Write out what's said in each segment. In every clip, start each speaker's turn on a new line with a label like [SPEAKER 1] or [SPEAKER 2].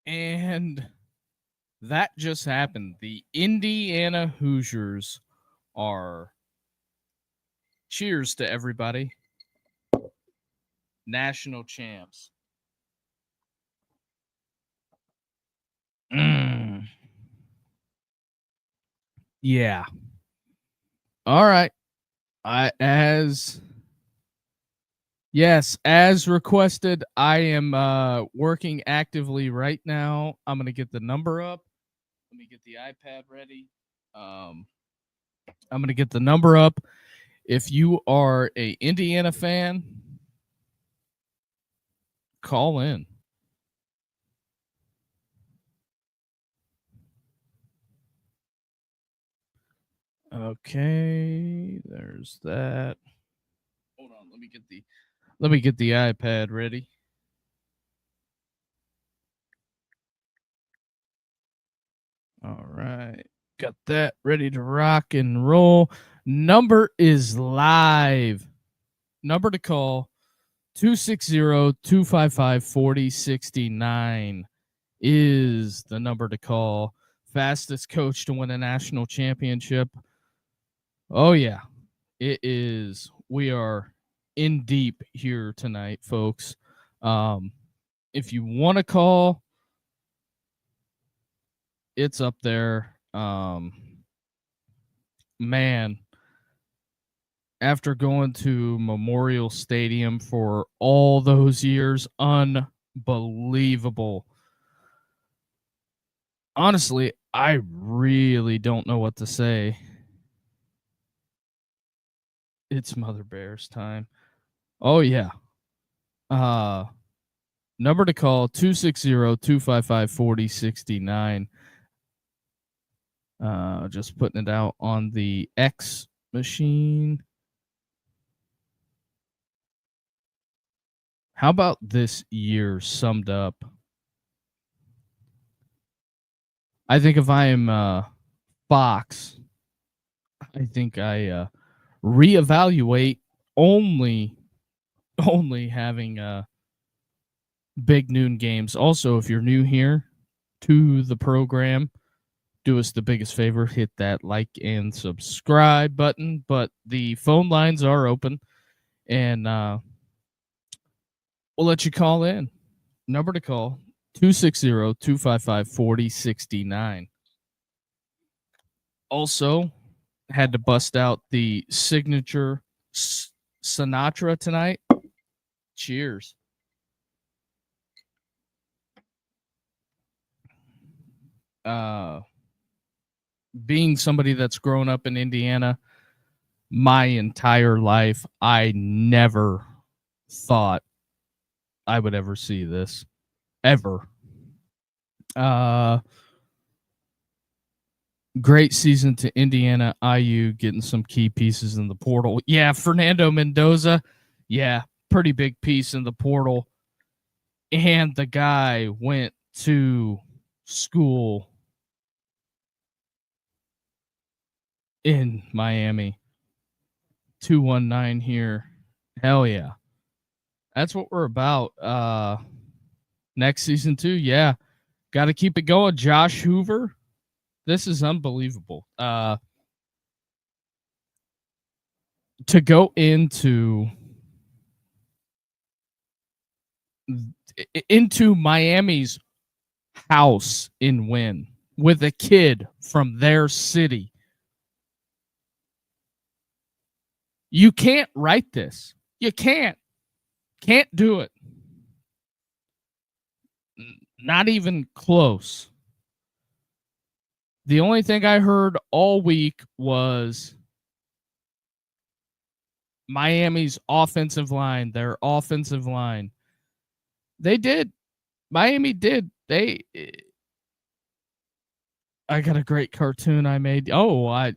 [SPEAKER 1] And that just happened. The Indiana Hoosiers are, cheers to everybody, national champs. Mm, yeah. All right. As requested, I am working actively right now. I'm gonna get the number up. Let me get the iPad ready. Um, I'm gonna get the number up. If you are a Indiana fan, call in. Okay, there's that. Hold on, let me get the iPad ready. All right. Got that ready to rock and roll. Number is live. Number to call 260-255-4069 is the number to call. Fastest coach to win a national championship. Oh yeah. It is. We are in deep here tonight, folks. If you want to call, it's up there. Man, after going to Memorial Stadium for all those years, unbelievable. Honestly, I really don't know what to say. It's Mother Bear's time. Oh yeah. Number to call 260-255-4069. Just putting it out on the X machine. How about this year summed up? I think if I am Fox, I think I reevaluate only having big noon games. Also, if you're new here to the program, do us the biggest favor, hit that like and subscribe button. But the phone lines are open, and we'll let you call in. Number to call 260-255-4069. Also, had to bust out the signature Sinatra tonight. Cheers. Being somebody that's grown up in Indiana my entire life, I never thought I would ever see this. Ever. Great season to Indiana. IU getting some key pieces in the portal. Yeah, Fernando Mendoza. Yeah, pretty big piece in the portal. And the guy went to school in Miami. 219 here. Hell yeah. That's what we're about. Next season too. Yeah. Got to keep it going. Josh Hoover. This is unbelievable. To go into Miami's house in Wynn with a kid from their city. You can't write this. You can't. Can't do it. Not even close. The only thing I heard all week was Miami's offensive line, their offensive line. They did. Miami did. I got a great cartoon I made. Oh,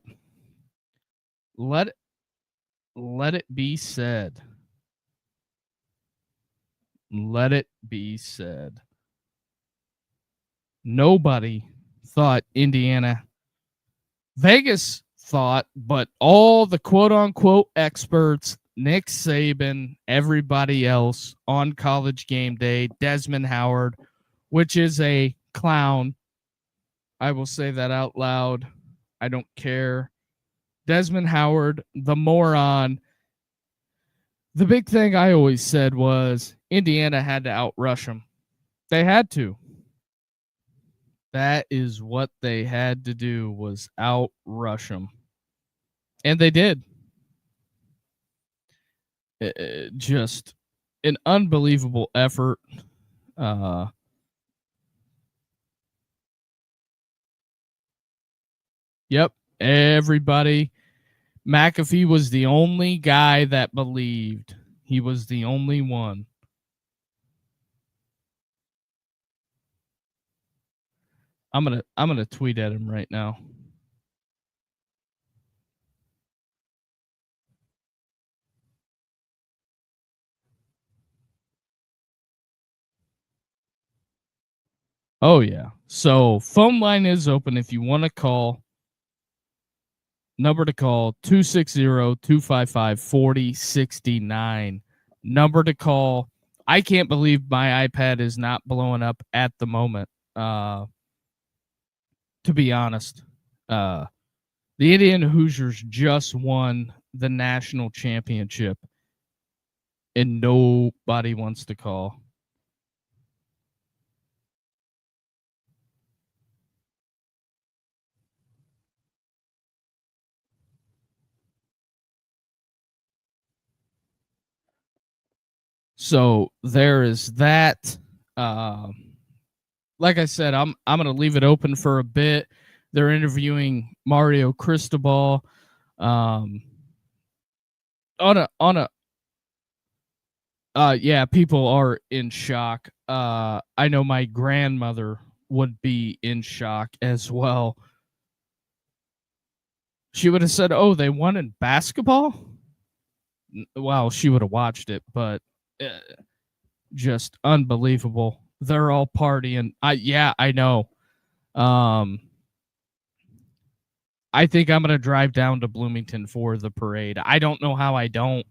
[SPEAKER 1] let it be said. Let it be said. Nobody thought Indiana. Vegas thought, but all the quote unquote experts, Nick Saban, everybody else on College Game Day, Desmond Howard, which is a clown. I will say that out loud. I don't care. Desmond Howard, the moron. The big thing I always said was Indiana had to outrush them. They had to. That is what they had to do, was outrush them. And they did. Just an unbelievable effort. Yep, everybody. McAfee was the only guy that believed. He was the only one. I'm gonna tweet at him right now. Oh yeah. So phone line is open if you want to call. Number to call 260-255-4069. Number to call. I can't believe my iPad is not blowing up at the moment. To be honest. The Indiana Hoosiers just won the national championship and nobody wants to call. So there is that. Like I said, I'm gonna leave it open for a bit. They're interviewing Mario Cristobal. On a yeah, people are in shock. I know my grandmother would be in shock as well. She would have said, "Oh, they won in basketball." Well, she would have watched it, but just unbelievable. They're all partying. I know. I think I'm gonna drive down to Bloomington for the parade. I don't know how I don't.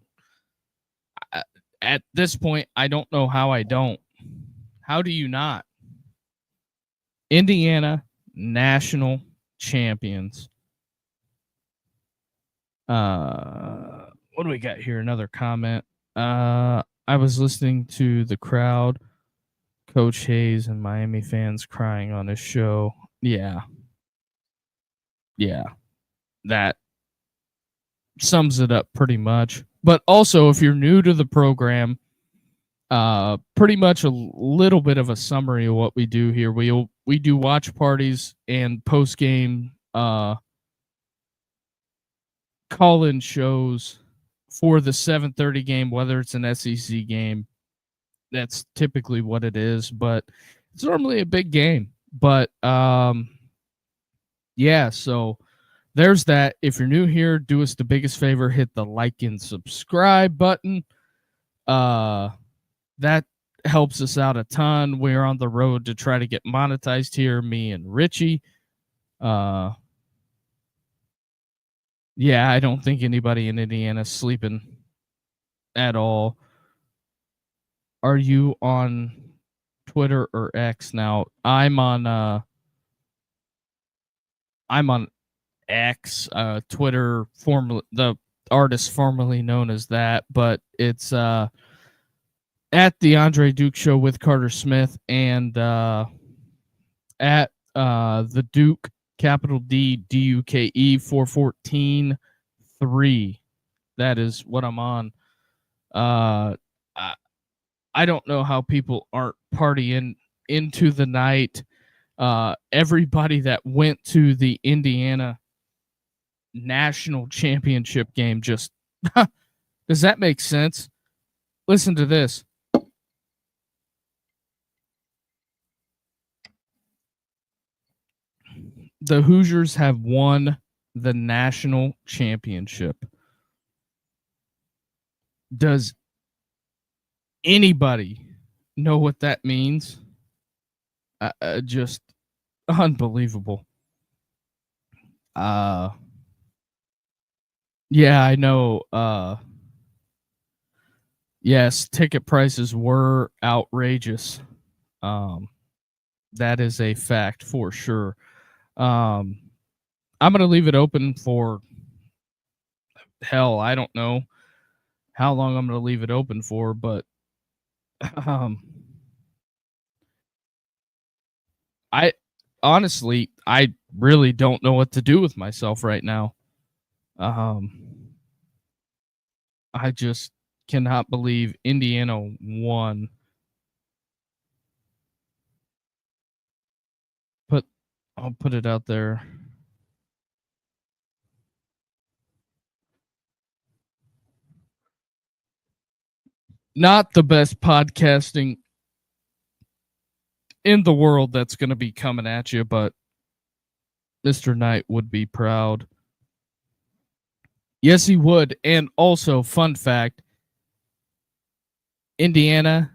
[SPEAKER 1] At this point, I don't know how I don't. How do you not? Indiana national champions. What do we got here? Another comment. I was listening to the crowd, Coach Hayes and Miami fans crying on his show. Yeah. That sums it up pretty much. But also, if you're new to the program, pretty much a little bit of a summary of what we do here. We do watch parties and post game call-in shows for the 7:30 game, whether it's an SEC game. That's typically what it is, but it's normally a big game. But yeah, so there's that. If you're new here, do us the biggest favor, hit the like and subscribe button. That helps us out a ton. We're on the road to try to get monetized here, me and Richie. Yeah, I don't think anybody in Indiana is sleeping at all. Are you on Twitter or X now? I'm on X, Twitter, formerly the artist formerly known as that, but it's at the Andre Duke Show with Carter Smith and at the Duke, capital DUKE 414-3. That is what I'm on. I don't know how people aren't partying into the night. Everybody that went to the Indiana national championship game just does that make sense? Listen to this. The Hoosiers have won the national championship. Does anybody know what that means? Just unbelievable. Yeah, I know. Yes, ticket prices were outrageous. That is a fact for sure. I'm going to leave it open for hell. I don't know how long I'm going to leave it open for, but um, I honestly, I really don't know what to do with myself right now. Um, I just cannot believe Indiana won. But I'll put it out there. Not the best podcasting in the world that's going to be coming at you, but Mr. Knight would be proud. Yes, he would. And also, fun fact, Indiana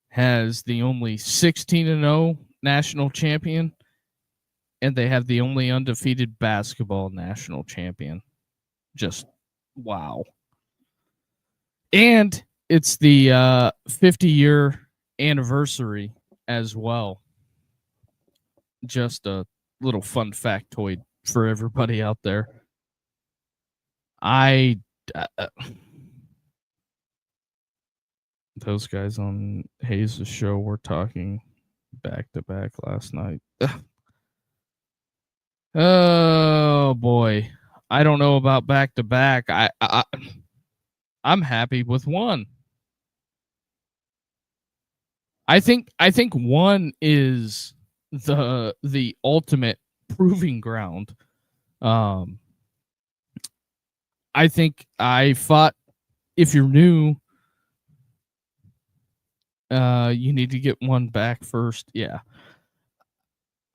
[SPEAKER 1] has the only 16-0 national champion, and they have the only undefeated basketball national champion. Just wow. And it's the 50-year anniversary as well. Just a little fun factoid for everybody out there. Those guys on Hayes' show were talking back to back last night. Oh boy, I don't know about back to back. I'm happy with one. I think one is the ultimate proving ground. I think I fought. If you're new, you need to get one back first. Yeah,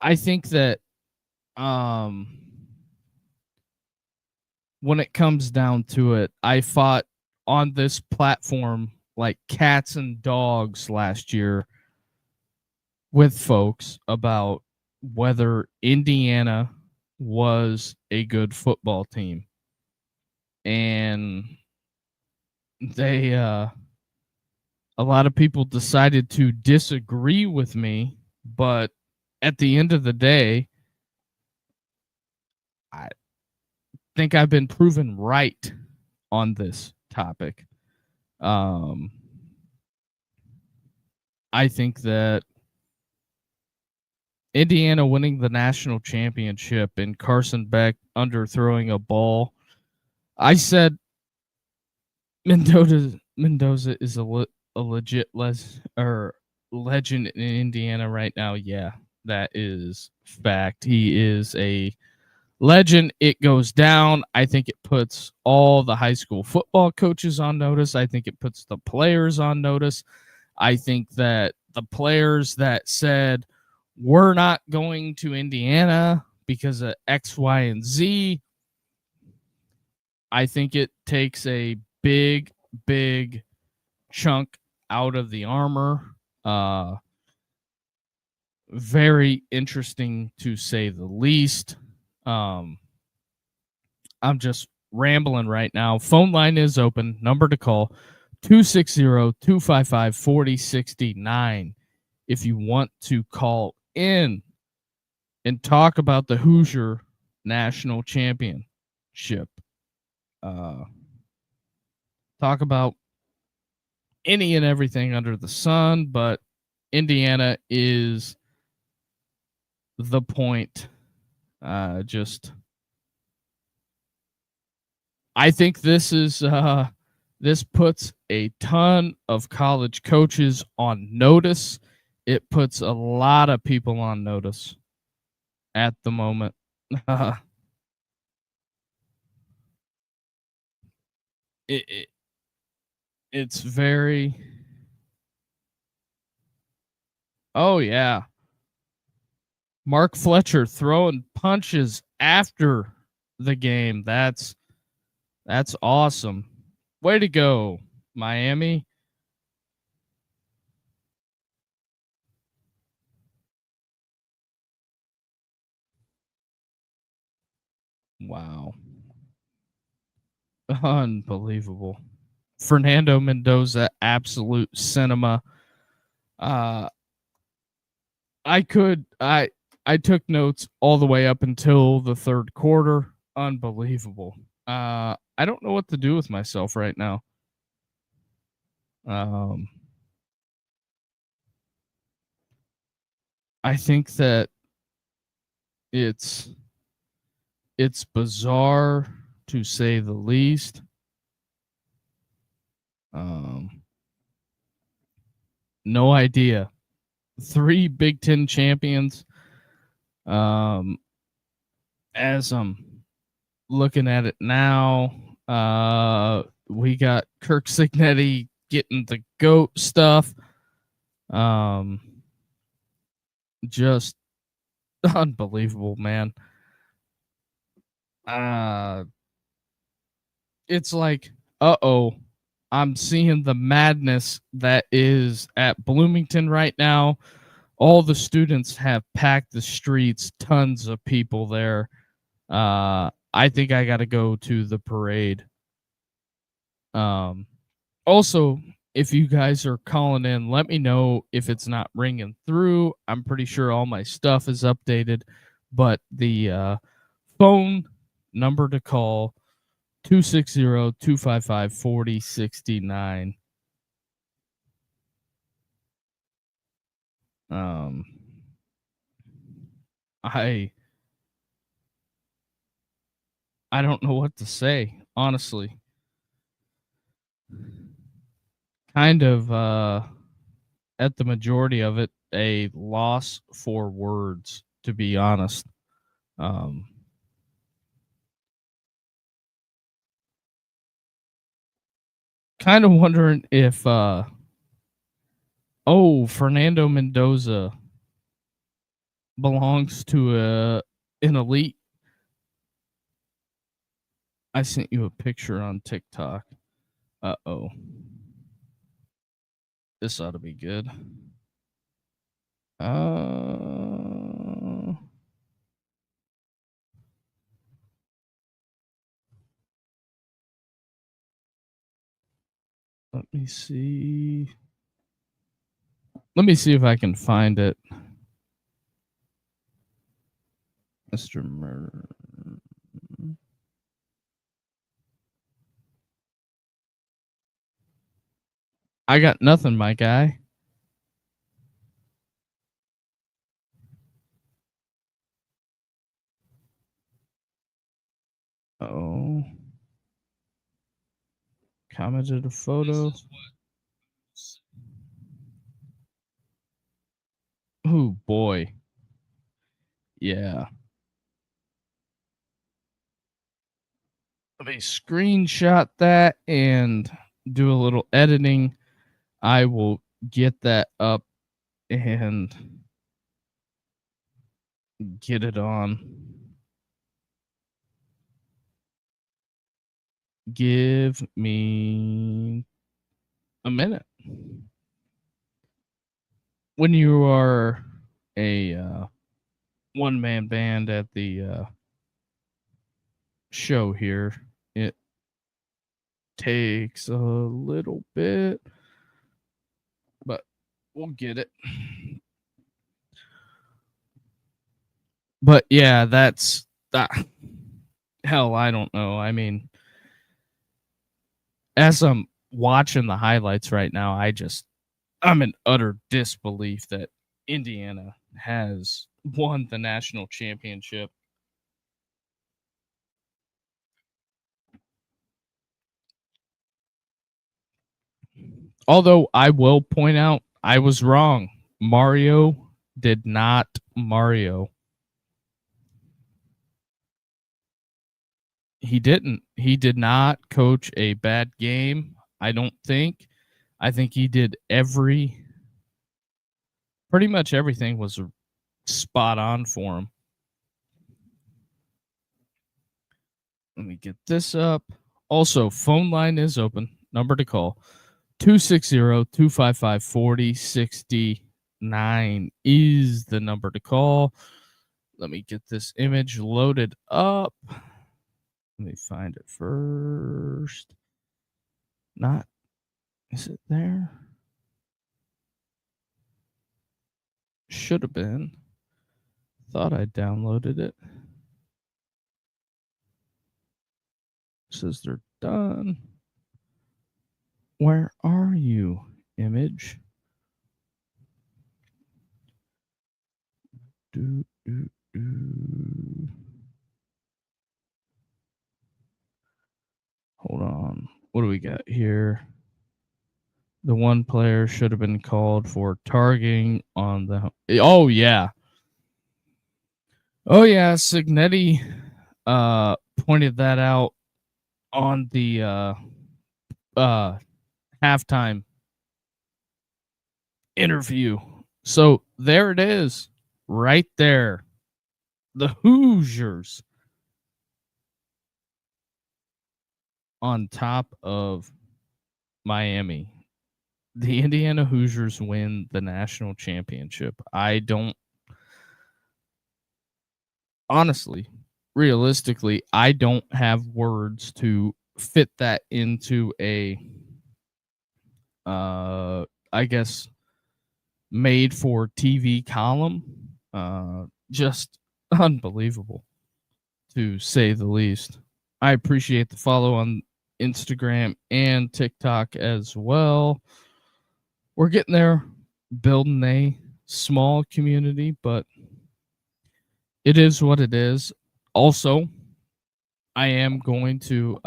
[SPEAKER 1] I think that when it comes down to it, I fought on this platform like cats and dogs last year with folks about whether Indiana was a good football team. And they a lot of people decided to disagree with me, but at the end of the day, I think I've been proven right on this topic. I think that Indiana winning the national championship and Carson Beck underthrowing a ball. I said Mendoza is a legit legend in Indiana right now. Yeah, that is fact. He is a legend. It goes down. I think it puts all the high school football coaches on notice. I think it puts the players on notice. I think that the players that said we're not going to Indiana because of X, Y, and Z, I think it takes a big, big chunk out of the armor. Very interesting to say the least. I'm just rambling right now. Phone line is open. Number to call 260-255-4069 if you want to call in and talk about the Hoosier National Championship. Talk about any and everything under the sun, but Indiana is the point. Just I think this is this puts a ton of college coaches on notice. It puts a lot of people on notice at the moment. it it's very. Oh yeah, Mark Fletcher throwing punches after the game. That's awesome. Way to go, Miami. Wow. Unbelievable. Fernando Mendoza, absolute cinema. Uh I took notes all the way up until the third quarter. Unbelievable. I don't know what to do with myself right now. Um, I think that it's it's bizarre to say the least. Um, no idea. 3 Big Ten champions. Um, as I'm looking at it now, we got Kirk Signetti getting the GOAT stuff. Just unbelievable, man. Uh, it's like, uh-oh, I'm seeing the madness that is at Bloomington right now. All the students have packed the streets, tons of people there. I think I got to go to the parade. Um, Also, if you guys are calling in, let me know if it's not ringing through. I'm pretty sure all my stuff is updated, but the phone number to call 260-255-4069. Um I I don't know what to say, honestly. Kind of at the majority of it a loss for words, to be honest. Um Kind of wondering if Fernando Mendoza belongs to an elite. I sent you a picture on TikTok. Uh-oh. This ought to be good. Uh Let me see. Let me see if I can find it. Mr. Murder. I got nothing, my guy. Oh. Commented a photo. Oh boy. Yeah. Let me screenshot that and do a little editing. I will get that up and get it on. Give me a minute. When you are a one man band at the show here, it takes a little bit, but we'll get it. But yeah, that's that. Hell, I don't know. I mean, as I'm watching the highlights right now, I'm in utter disbelief that Indiana has won the national championship. Although I will point out I was wrong. Mario did not Mario. He didn't. He did not coach a bad game, I don't think. I think he did pretty much everything was spot on for him. Let me get this up. Also, phone line is open. Number to call 260-255-4069 is the number to call. Let me get this image loaded up. Let me find it first. Not, is it there? should have been. Thought I downloaded it. Says they're done. Where are you, image? Do, do, do. Hold on. What do we got here? The one player should have been called for targeting on the. Oh yeah. Oh yeah. Signetti pointed that out on the halftime interview. So there it is, right there. The Hoosiers on top of Miami. The Indiana Hoosiers win the national championship. I don't honestly, realistically, I don't have words to fit that into a I guess made for TV column. Just unbelievable, to say the least. I appreciate the follow on Instagram and TikTok as well. We're getting there, building a small community, but it is what it is. Also, I am going to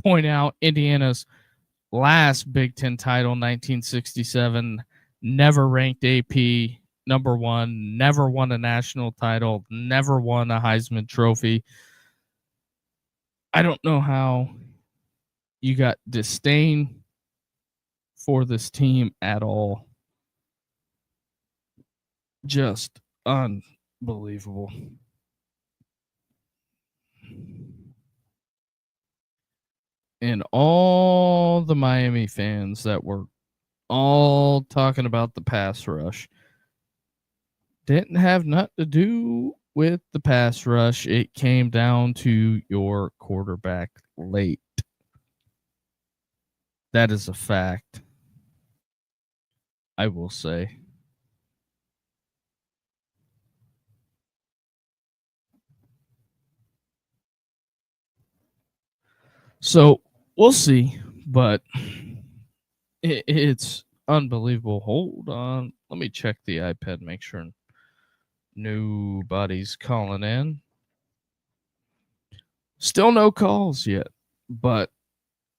[SPEAKER 1] point out Indiana's last Big Ten title, 1967, never ranked AP number one, never won a national title, never won a Heisman Trophy. I don't know how you got disdain for this team at all. Just unbelievable. And all the Miami fans that were all talking about the pass rush didn't have nothing to do with the pass rush. It came down to your quarterback late. That is a fact, I will say. So we'll see, but it's unbelievable. Hold on. Let me check the iPad, make sure nobody's calling in. Still no calls yet, but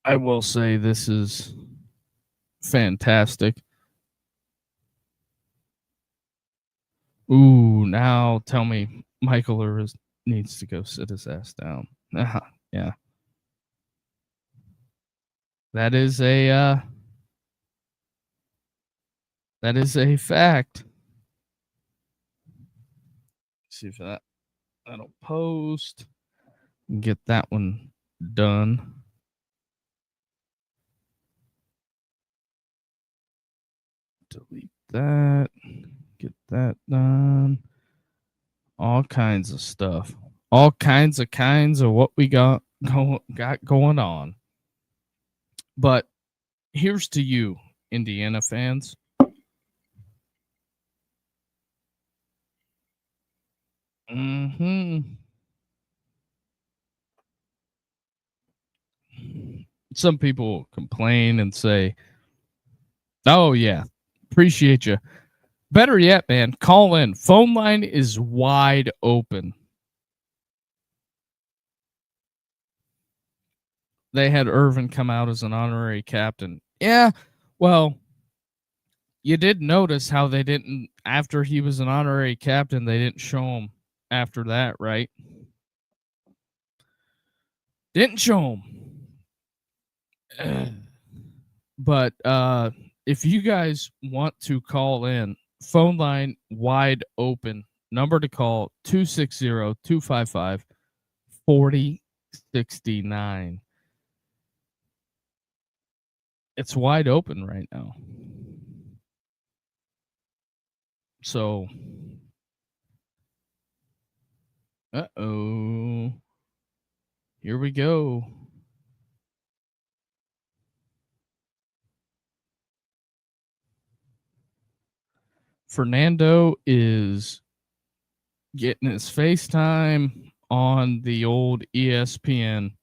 [SPEAKER 1] I will say this is fantastic. Ooh, now tell me Michael Irvis needs to go sit his ass down. Yeah. That is a fact. Let's see if that'll post. Get that one done. Delete that. Get that done. All kinds of stuff. All kinds of what we got going on. But here's to you, Indiana fans. Some people complain and say, "Oh yeah, appreciate you." Better yet, man, call in. Phone line is wide open. They had Irvin come out as an honorary captain. Yeah, well, you did notice how they didn't, after he was an honorary captain, they didn't show him after that, right? Didn't show him. But if you guys want to call in, phone line wide open. Number to call 260-255-4069. It's wide open right now. So, here we go. Fernando is getting his FaceTime on the old ESPN.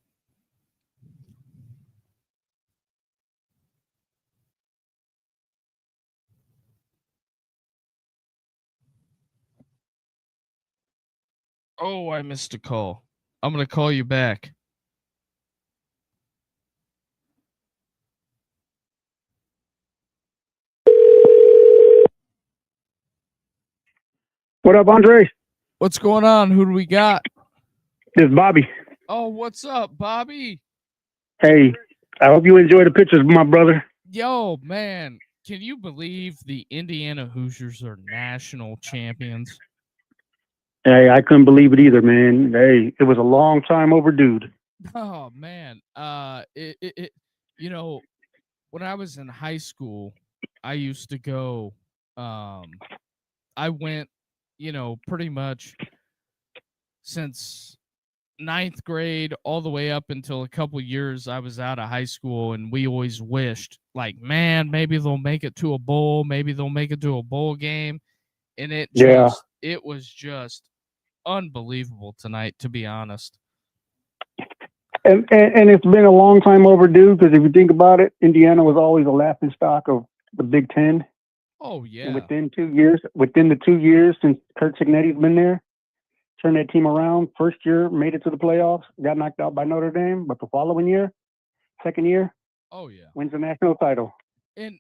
[SPEAKER 1] Oh, I missed a call. I'm going to call you back.
[SPEAKER 2] What up, Andre?
[SPEAKER 1] What's going on? Who do we got?
[SPEAKER 2] This is Bobby.
[SPEAKER 1] Oh, what's up, Bobby?
[SPEAKER 2] Hey, I hope you enjoy the pictures, my brother.
[SPEAKER 1] Yo, man, can you believe the Indiana Hoosiers are national champions?
[SPEAKER 2] Hey, I couldn't believe it either, man. Hey, it was a long time overdue.
[SPEAKER 1] Oh man, you know, when I was in high school, I used to go. I went, pretty much since ninth grade all the way up until a couple years I was out of high school, and we always wished, like, man, maybe they'll make it to a bowl, maybe they'll make it to a bowl game, and it was just unbelievable tonight, to be honest.
[SPEAKER 2] And it's been a long time overdue because if you think about it, Indiana was always a laughing stock of the Big Ten.
[SPEAKER 1] Oh yeah.
[SPEAKER 2] And within the 2 years since Kurt Signetti's been there, turned that team around. First year, made it to the playoffs, got knocked out by Notre Dame, but the following year, second year,
[SPEAKER 1] oh yeah,
[SPEAKER 2] wins the national title.
[SPEAKER 1] And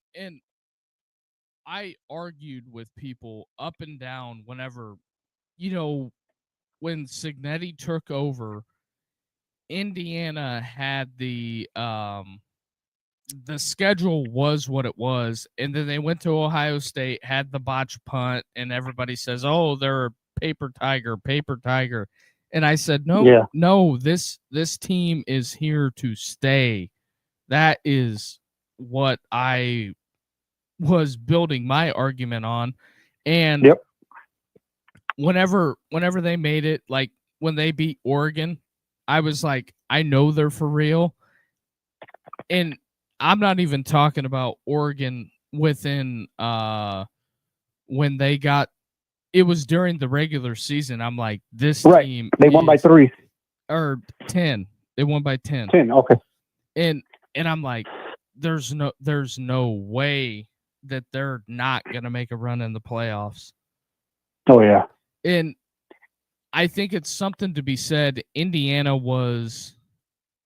[SPEAKER 1] I argued with people up and down whenever, when Signetti took over, Indiana had the schedule was what it was, and then they went to Ohio State, had the botch punt, and everybody says, "Oh, they're a paper tiger." And I said, "No, this team is here to stay." That is what I was building my argument on. And whenever they made it, like when they beat Oregon, I was like, I know they're for real. And I'm not even talking about Oregon within when they got, it was during the regular season. I'm like, this team
[SPEAKER 2] They won by 3
[SPEAKER 1] or 10. They won by 10.
[SPEAKER 2] 10, okay.
[SPEAKER 1] And I'm like, there's no way that they're not going to make a run in the playoffs.
[SPEAKER 2] Oh yeah.
[SPEAKER 1] And I think it's something to be said. Indiana was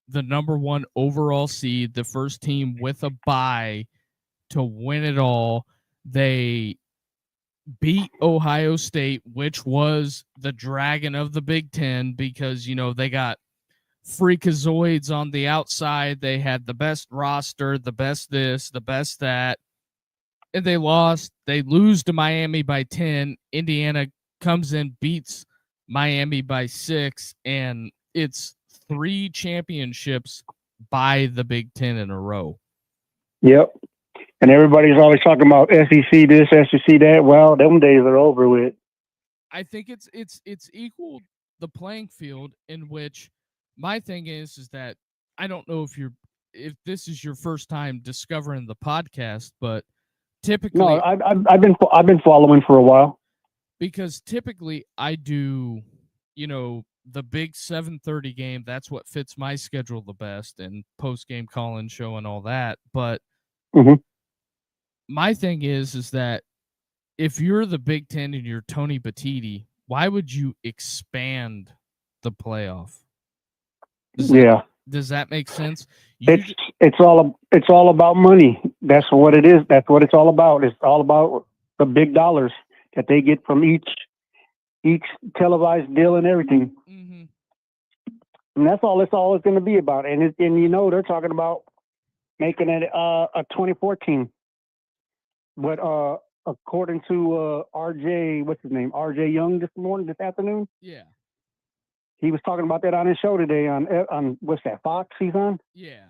[SPEAKER 1] the number 1 overall seed, the first team with a bye to win it all. They beat Ohio State, which was the dragon of the Big Ten, because, they got freakazoids on the outside. They had the best roster, the best this, the best that. And they lost. They lose to Miami by 10. Indiana comes in, beats Miami by 6, and it's 3 championships by the Big Ten in a row.
[SPEAKER 2] Yep. And everybody's always talking about SEC this, SEC that. Well, them days are over with.
[SPEAKER 1] I think it's equal the playing field, in which my thing is that I don't know if this is your first time discovering the podcast, but typically,
[SPEAKER 2] no, I've been following for a while,
[SPEAKER 1] because typically I do, the big 7:30 game. That's what fits my schedule the best, and post-game call-in show and all that. But my thing is that if you're the Big Ten and you're Tony Batiti, why would you expand the playoff? Does that make sense?
[SPEAKER 2] It's all about money. That's what it is. That's what it's all about. It's all about the big dollars that they get from each televised deal and everything.
[SPEAKER 1] Mm-hmm.
[SPEAKER 2] And that's all it's going to be about. And they're talking about making it a 2014. But according to RJ, what's his name? RJ Young this afternoon.
[SPEAKER 1] Yeah.
[SPEAKER 2] He was talking about that on his show today on what's that, Fox he's on?
[SPEAKER 1] Yeah.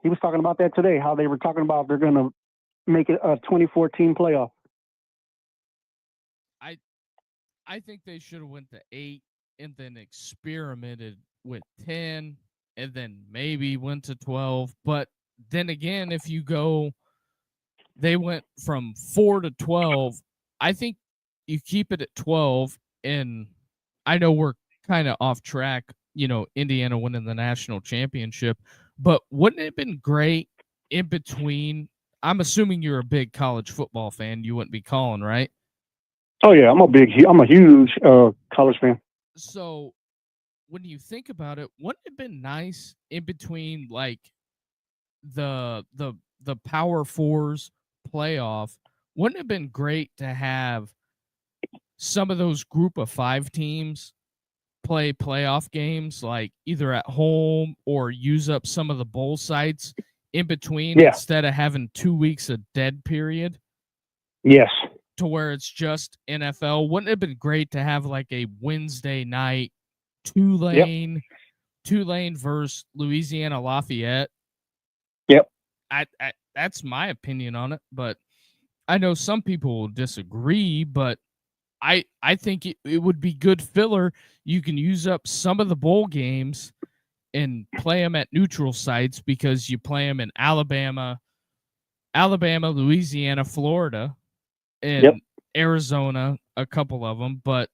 [SPEAKER 2] He was talking about that today, how they were talking about they're going to make it a 2014 playoff.
[SPEAKER 1] I think they should have went to 8 and then experimented with 10 and then maybe went to 12. But then again, if you go, they went from 4 to 12 I think you keep it at 12, and I know we're kind of off track, Indiana winning the national championship, but wouldn't it have been great in between? I'm assuming you're a big college football fan. You wouldn't be calling, right?
[SPEAKER 2] Oh yeah, I'm a huge college fan.
[SPEAKER 1] So when you think about it, wouldn't it have been nice in between like the Power Fours playoff? Wouldn't it have been great to have some of those group of 5 teams play playoff games, like either at home or use up some of the bowl sites in between
[SPEAKER 2] Yeah.
[SPEAKER 1] instead of having 2 weeks of dead period
[SPEAKER 2] Yes.
[SPEAKER 1] to where it's just NFL? Wouldn't it have been great to have like a Wednesday night Tulane versus Louisiana Lafayette?
[SPEAKER 2] Yep.
[SPEAKER 1] I that's my opinion on it, but I know some people will disagree, but I think it would be good filler. You can use up some of the bowl games and play them at neutral sites because you play them in Alabama, Louisiana, Florida, and
[SPEAKER 2] Yep.
[SPEAKER 1] Arizona, a couple of them. But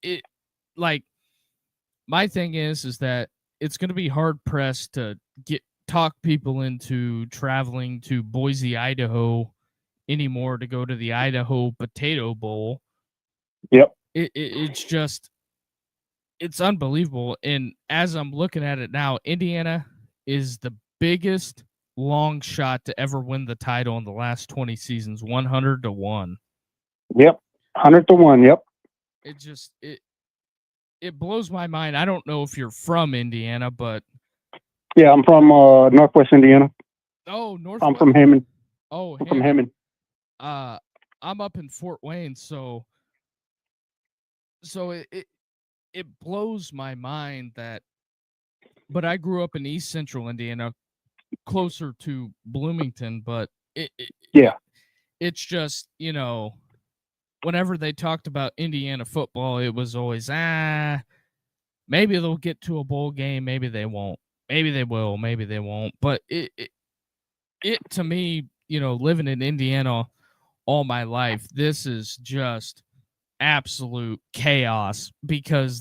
[SPEAKER 1] it like my thing is that it's going to be hard pressed to talk people into traveling to Boise, Idaho anymore to go to the Idaho Potato Bowl.
[SPEAKER 2] Yep.
[SPEAKER 1] It's just it's unbelievable. And as I'm looking at it now, Indiana is the biggest long shot to ever win the title in the last 20 seasons, 100-1.
[SPEAKER 2] Yep. 100-1. Yep.
[SPEAKER 1] It just it blows my mind. I don't know if you're from Indiana, but
[SPEAKER 2] yeah, I'm from Northwest Indiana.
[SPEAKER 1] Oh, Northwest.
[SPEAKER 2] I'm from Hammond.
[SPEAKER 1] Oh,
[SPEAKER 2] I'm from Hammond.
[SPEAKER 1] I'm up in Fort Wayne, so it blows my mind that. But I grew up in East Central Indiana, closer to Bloomington. But it's just whenever they talked about Indiana football, it was always maybe they'll get to a bowl game, maybe they won't, maybe they will, maybe they won't. But it to me, living in Indiana all my life, this is just absolute chaos because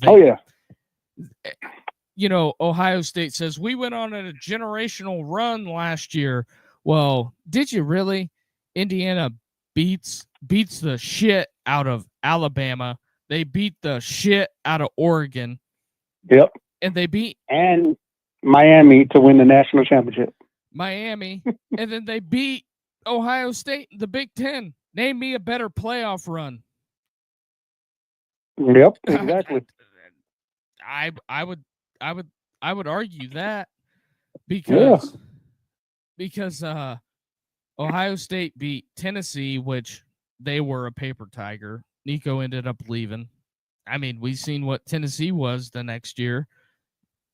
[SPEAKER 1] Ohio State says we went on a generational run last year. Well, did you really? Indiana beats the shit out of Alabama. They beat the shit out of Oregon.
[SPEAKER 2] Yep.
[SPEAKER 1] And they beat
[SPEAKER 2] Miami to win the national championship.
[SPEAKER 1] Miami, and then they beat Ohio State in the Big Ten. Name me a better playoff run.
[SPEAKER 2] Yep, exactly.
[SPEAKER 1] I would argue that because Ohio State beat Tennessee, which they were a paper tiger. Nico ended up leaving. I mean, we've seen what Tennessee was the next year.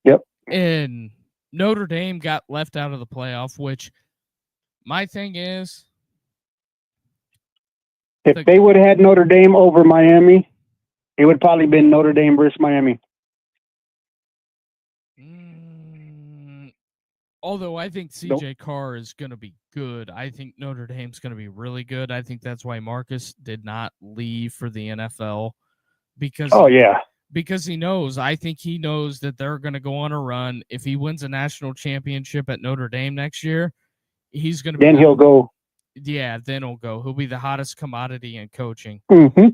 [SPEAKER 2] Yep.
[SPEAKER 1] And Notre Dame got left out of the playoff, which my thing is,
[SPEAKER 2] if they would have had Notre Dame over Miami, it would probably been Notre Dame versus Miami.
[SPEAKER 1] Although I think CJ Carr is going to be good. I think Notre Dame's going to be really good. I think that's why Marcus did not leave for the NFL because because he knows. I think he knows that they're going to go on a run. If he wins a national championship at Notre Dame next year, he's going to be
[SPEAKER 2] he'll go.
[SPEAKER 1] Yeah, then he'll go. He'll be the hottest commodity in coaching.
[SPEAKER 2] Mm-hmm.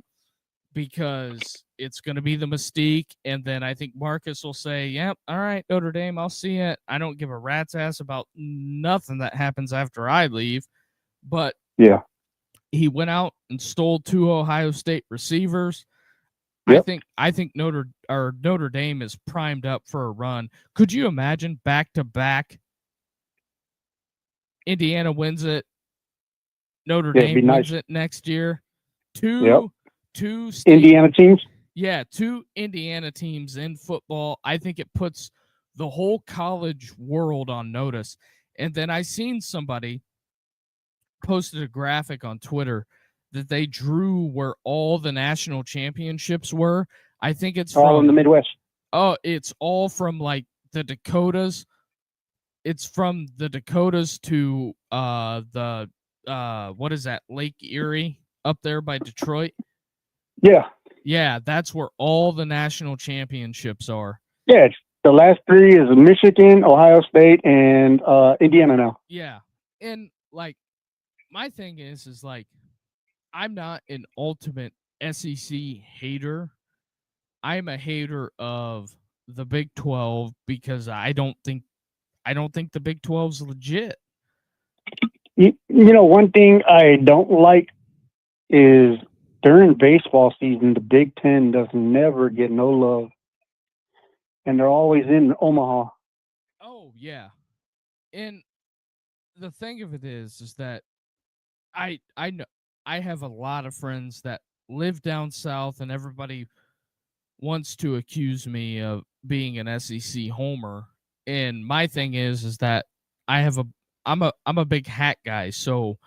[SPEAKER 1] Because it's going to be the mystique, and then I think Marcus will say, yep, all right, Notre Dame, I'll see it. I don't give a rat's ass about nothing that happens after I leave. But he went out and stole 2 Ohio State receivers.
[SPEAKER 2] Yep.
[SPEAKER 1] I think Notre Dame is primed up for a run. Could you imagine back-to-back? Indiana wins it. Notre Dame wins it next year. Two
[SPEAKER 2] Indiana teams.
[SPEAKER 1] Yeah, 2 Indiana teams in football. I think it puts the whole college world on notice. And then I seen somebody posted a graphic on Twitter that they drew where all the national championships were. I think it's
[SPEAKER 2] all in the Midwest.
[SPEAKER 1] Oh, it's all from like the Dakotas. It's from the Dakotas to the what is that, Lake Erie? up there by Detroit.
[SPEAKER 2] Yeah.
[SPEAKER 1] Yeah, that's where all the national championships are.
[SPEAKER 2] Yeah. The last three is Michigan, Ohio State, and Indiana now.
[SPEAKER 1] Yeah. And like my thing is like I'm not an ultimate SEC hater. I'm a hater of the Big 12 because I don't think the Big 12's legit.
[SPEAKER 2] You know, one thing I don't like is during baseball season, the Big Ten does never get no love, and they're always in Omaha.
[SPEAKER 1] Oh yeah. And the thing of it is that I know I have a lot of friends that live down south, and everybody wants to accuse me of being an SEC homer. And my thing is that I have I'm a big hat guy, so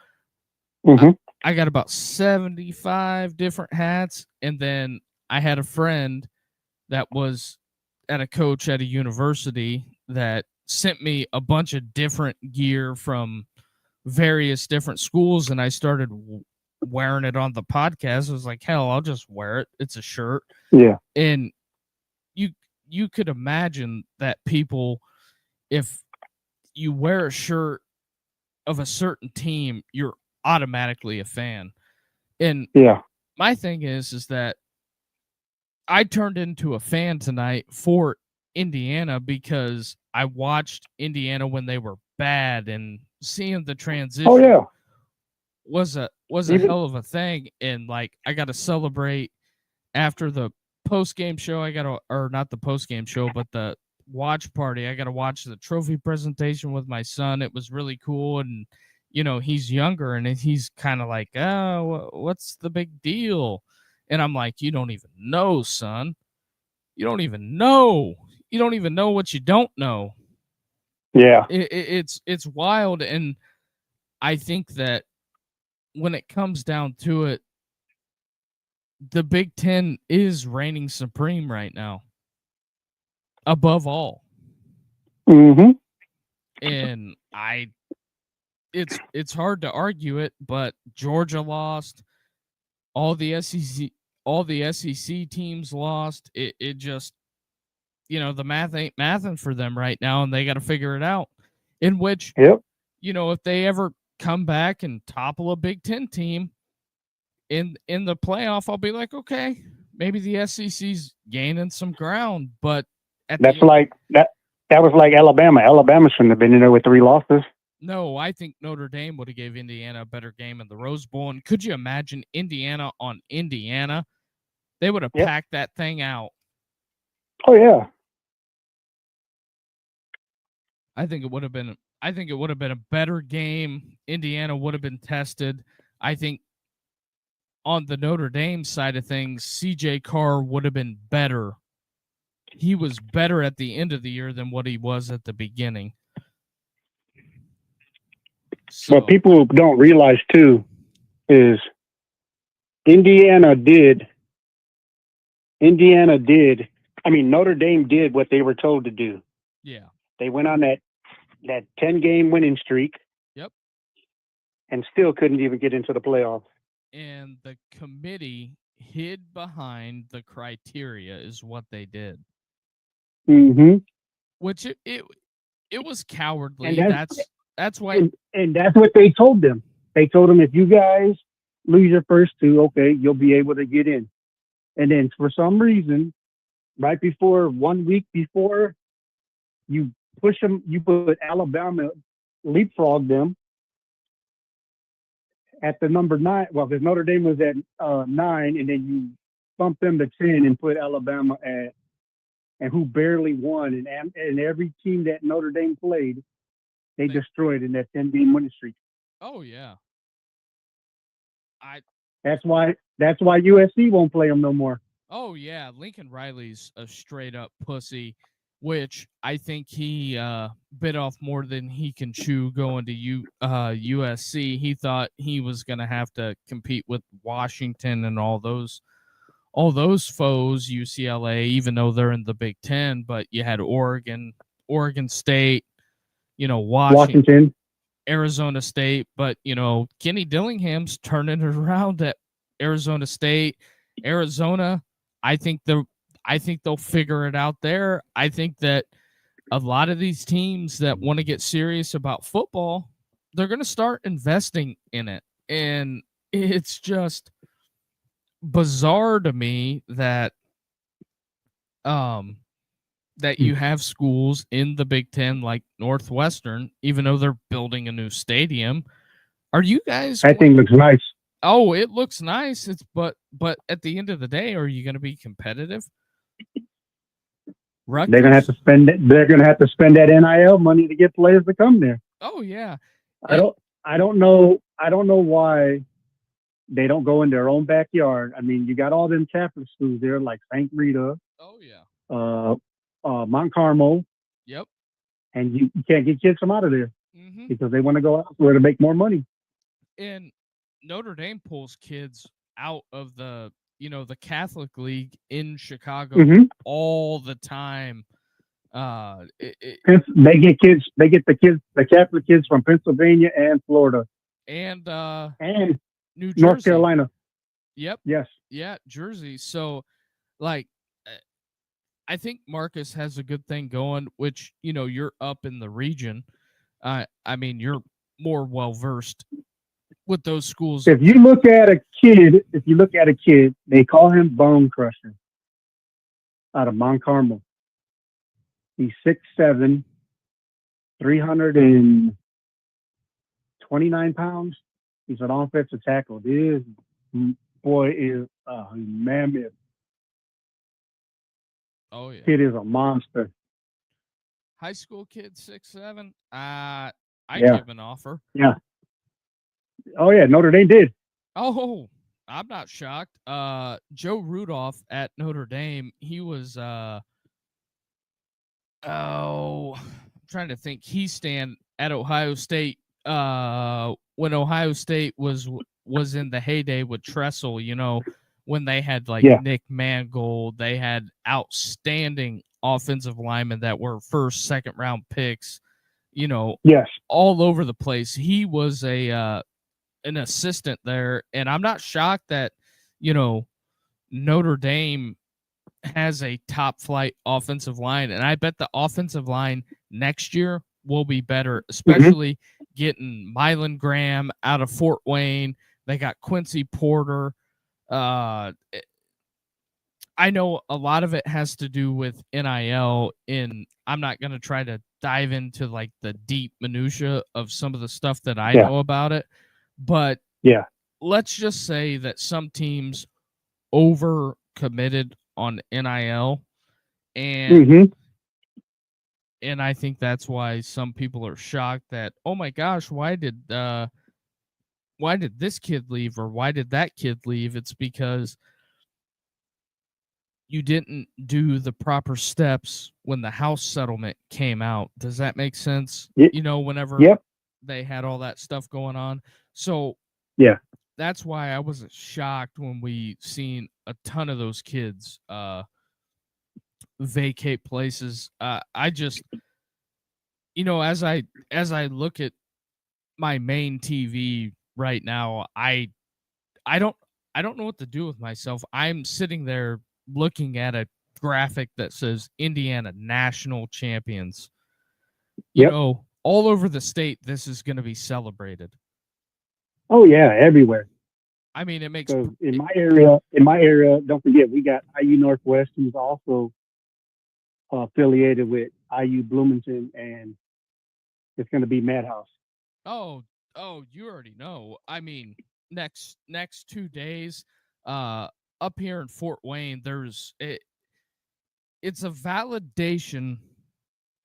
[SPEAKER 2] Mm-hmm.
[SPEAKER 1] I got about 75 different hats, and then I had a friend that was at a coach at a university that sent me a bunch of different gear from various different schools, and I started wearing it on the podcast. I was like, hell, I'll just wear it. It's a shirt.
[SPEAKER 2] Yeah.
[SPEAKER 1] And you could imagine that people, if you wear a shirt of a certain team, you're automatically a fan. And
[SPEAKER 2] Yeah.
[SPEAKER 1] my thing is that I turned into a fan tonight for Indiana because I watched Indiana when they were bad, and seeing the transition
[SPEAKER 2] Oh yeah.
[SPEAKER 1] was a
[SPEAKER 2] Even
[SPEAKER 1] hell of a thing. And like I got to celebrate after the post game show. I got to, or not the post game show, but the watch party. I got to watch the trophy presentation with my son. It was really cool, and you know he's younger, and he's kind of like, oh, what's the big deal? And I'm like, you don't even know, son. You don't even know. You don't even know what you don't know.
[SPEAKER 2] yeah.
[SPEAKER 1] It's wild, and I think that when it comes down to it, the Big Ten is reigning supreme right now, above all.
[SPEAKER 2] Mm-hmm.
[SPEAKER 1] And it's hard to argue it, but Georgia lost, all the SEC teams lost. It just, you know, the math ain't mathing for them right now, and they got to figure it out. In which,
[SPEAKER 2] Yep.
[SPEAKER 1] you know, if they ever come back and topple a Big Ten team in the playoff, I'll be like, okay, maybe the SEC's gaining some ground. But
[SPEAKER 2] That's like that. That was like Alabama. Alabama shouldn't have been in there with 3 losses.
[SPEAKER 1] no, I think Notre Dame would have gave Indiana a better game in the Rose Bowl. And could you imagine Indiana on Indiana? They would have packed that thing out.
[SPEAKER 2] Oh yeah.
[SPEAKER 1] I think it would have been a better game. Indiana would have been tested. I think on the Notre Dame side of things, CJ Carr would have been better. He was better at the end of the year than what he was at the beginning. So,
[SPEAKER 2] What people don't realize too is Indiana did. I mean, Notre Dame did what they were told to do.
[SPEAKER 1] yeah.
[SPEAKER 2] They went on that 10-game winning streak.
[SPEAKER 1] Yep.
[SPEAKER 2] And still couldn't even get into the playoffs.
[SPEAKER 1] And the committee hid behind the criteria is what they did.
[SPEAKER 2] Mm-hmm.
[SPEAKER 1] Which it was cowardly.
[SPEAKER 2] And
[SPEAKER 1] that's why.
[SPEAKER 2] And that's what they told them. They told them, if you guys lose your first 2, okay, you'll be able to get in. And then for some reason, right before 1 week before, you push them. You put Alabama, leapfrog them at the number 9. Well, because Notre Dame was at 9, and then you bump them to 10 and put Alabama at, and who barely won. And every team that Notre Dame played, they destroyed in that 10-game winning streak.
[SPEAKER 1] Oh yeah.
[SPEAKER 2] That's why USC won't play them no more.
[SPEAKER 1] Oh yeah, Lincoln Riley's a straight up pussy, which I think he bit off more than he can chew going to USC. He thought he was going to have to compete with Washington and all those foes, UCLA, even though they're in the Big Ten. But you had Oregon State, you know, Washington, Arizona State. But you know, Kenny Dillingham's turning it around at Arizona State, Arizona. I think they'll figure it out there. I think that a lot of these teams that want to get serious about football, they're going to start investing in it. And it's just bizarre to me that you have schools in the Big Ten like Northwestern, even though they're building a new stadium. Are you guys?
[SPEAKER 2] That thing looks nice.
[SPEAKER 1] Oh, it looks nice. But at the end of the day, are you going to be competitive? Rutgers?
[SPEAKER 2] They're gonna have to spend. They're gonna have to spend that NIL money to get players to come there.
[SPEAKER 1] Oh yeah.
[SPEAKER 2] I don't know why they don't go in their own backyard. I mean, you got all them Catholic schools there, like St. Rita.
[SPEAKER 1] Oh yeah.
[SPEAKER 2] Mount Carmel.
[SPEAKER 1] Yep.
[SPEAKER 2] And you can't get kids from out of there because they want to go elsewhere to make more money.
[SPEAKER 1] And Notre Dame pulls kids out of the Catholic League in Chicago all the time.
[SPEAKER 2] They get the Catholic kids from Pennsylvania and Florida
[SPEAKER 1] and
[SPEAKER 2] New Jersey. North Carolina.
[SPEAKER 1] Yep.
[SPEAKER 2] Yes.
[SPEAKER 1] Yeah, Jersey. So, like, I think Marcus has a good thing going, which you're up in the region. I mean, you're more well versed with those schools.
[SPEAKER 2] If you look at a kid, they call him Bone Crusher out of Mount Carmel. He's 6'7", 329 pounds. He's an offensive tackle. This boy is a mammoth.
[SPEAKER 1] Oh yeah,
[SPEAKER 2] kid is a monster.
[SPEAKER 1] High school kid, 6'7". I give an offer.
[SPEAKER 2] Yeah. Oh yeah, Notre Dame did.
[SPEAKER 1] Oh, I'm not shocked. Joe Rudolph at Notre Dame, he was I'm trying to think. He stand at Ohio State when Ohio State was in the heyday with Tressel, when they had Nick Mangold, they had outstanding offensive linemen that were first, second round picks, all over the place. He was an assistant there, and I'm not shocked that Notre Dame has a top flight offensive line, and I bet the offensive line next year will be better, especially getting Mylan Graham out of Fort Wayne. They got Quincy Porter. I know a lot of it has to do with NIL, and I'm not going to try to dive into the deep minutia of some of the stuff that I know about it, but let's just say that some teams over committed on NIL, and I think that's why some people are shocked that, oh my gosh, why did this kid leave, or why did that kid leave? It's because you didn't do the proper steps when the house settlement came out. Does that make sense? Whenever they had all that stuff going on. So that's why I wasn't shocked when we seen a ton of those kids vacate places. I just, as I look at my main TV right now, I don't know what to do with myself. I'm sitting there looking at a graphic that says Indiana national champions. All over the state, this is going to be celebrated.
[SPEAKER 2] Oh yeah, everywhere.
[SPEAKER 1] I mean, it makes
[SPEAKER 2] in my area. Don't forget, we got IU Northwest, who's also affiliated with IU Bloomington, and it's going to be Madhouse.
[SPEAKER 1] Oh, you already know. I mean, next 2 days, up here in Fort Wayne, it's a validation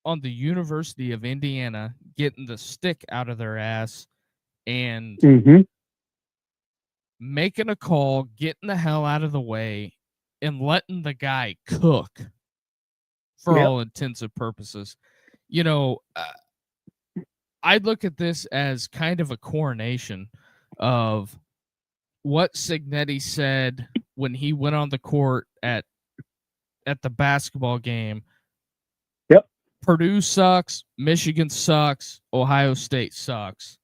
[SPEAKER 1] on the University of Indiana getting the stick out of their ass and making a call, getting the hell out of the way, and letting the guy cook for all intents and purposes. I look at this as kind of a coronation of what Signetti said when he went on the court at the basketball game. Purdue sucks, Michigan sucks, Ohio State sucks.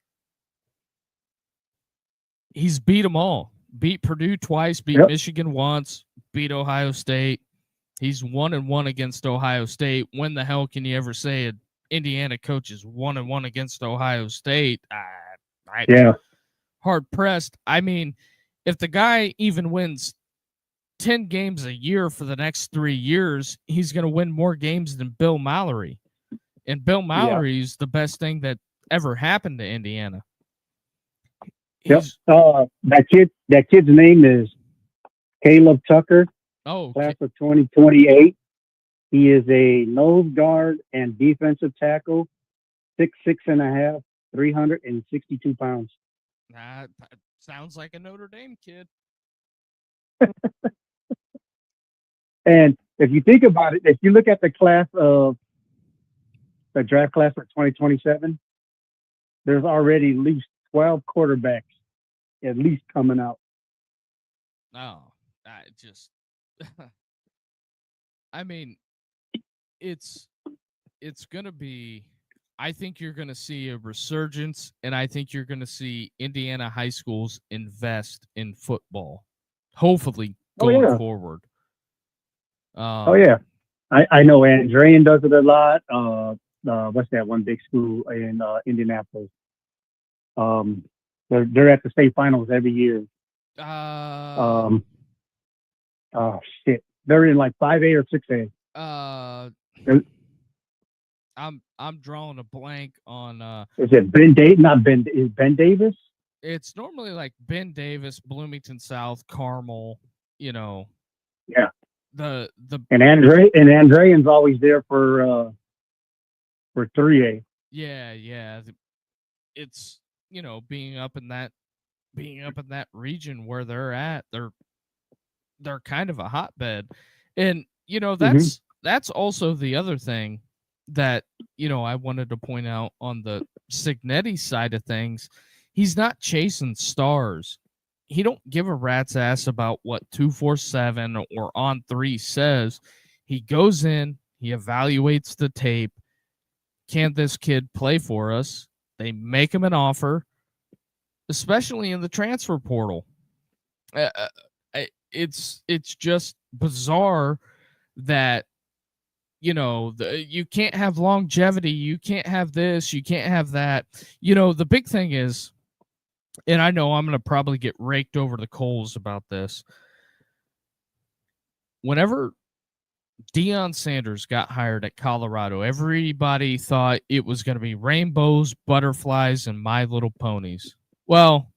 [SPEAKER 1] He's beat them all. Beat Purdue twice, beat
[SPEAKER 2] Yep.
[SPEAKER 1] Michigan once, beat Ohio State. He's 1-1 against Ohio State. When the hell can you ever say an Indiana coach is 1-1 against Ohio State?
[SPEAKER 2] Yeah.
[SPEAKER 1] Hard pressed. I mean, if the guy even wins 10 games a year for the next 3 years, he's going to win more games than Bill Mallory. And Bill Mallory is the best thing that ever happened to Indiana.
[SPEAKER 2] Yep. That kid's name is Caleb Tucker. Class of 2028. He is a nose guard and defensive tackle, 6'6.5", 362 pounds.
[SPEAKER 1] That sounds like a Notre Dame kid.
[SPEAKER 2] And if you think about it, if you look at the draft class for 2027, there's already at least 12 quarterbacks at least coming out.
[SPEAKER 1] Oh, I mean, it's going to be, I think you're going to see a resurgence, and I think you're going to see Indiana high schools invest in football, hopefully going forward.
[SPEAKER 2] I know Andrean does it a lot. What's that one big school in Indianapolis? They're at the state finals every year. Oh shit, they're in like 5A or 6A.
[SPEAKER 1] I'm drawing a blank on.
[SPEAKER 2] Is it Ben Davis? Not Ben. Is Ben Davis?
[SPEAKER 1] It's normally like Ben Davis, Bloomington South, Carmel. You know.
[SPEAKER 2] Yeah.
[SPEAKER 1] And
[SPEAKER 2] Andrean's always there for 3A.
[SPEAKER 1] Yeah. It's being up in that region where they're at, they're kind of a hotbed, and that's also the other thing that I wanted to point out on the Cignetti side of things. He's not chasing stars. He don't give a rat's ass about what 247 or On3 says. He goes in, he evaluates the tape. Can this kid play for us? They make him an offer, especially in the transfer portal. It's just bizarre that you can't have longevity, you can't have this, you can't have that. The big thing is, and I know I'm going to probably get raked over the coals about this. Whenever Deion Sanders got hired at Colorado, everybody thought it was going to be rainbows, butterflies, and My Little Ponies. Well,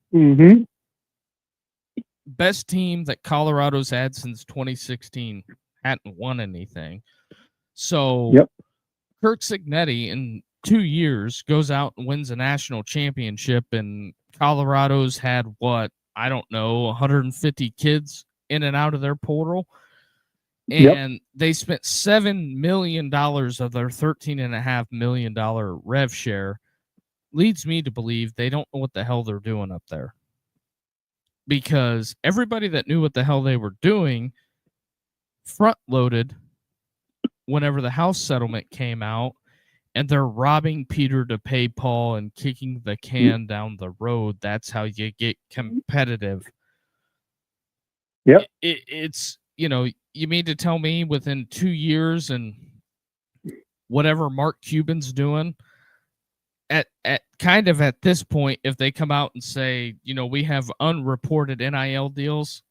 [SPEAKER 1] best team that Colorado's had since 2016 hadn't won anything. So Kirk Cignetti in 2 years goes out and wins a national championship, and Colorado's had 150 kids in and out of their portal, and they spent $7 million of their $13.5 million rev share. Leads me to believe they don't know what the hell they're doing up there, because everybody that knew what the hell they were doing front loaded whenever the house settlement came out, and they're robbing Peter to pay Paul and kicking the can down the road. That's how you get competitive.
[SPEAKER 2] Yep.
[SPEAKER 1] It's, you mean to tell me within 2 years and whatever Mark Cuban's doing, at this point, if they come out and say, we have unreported NIL deals,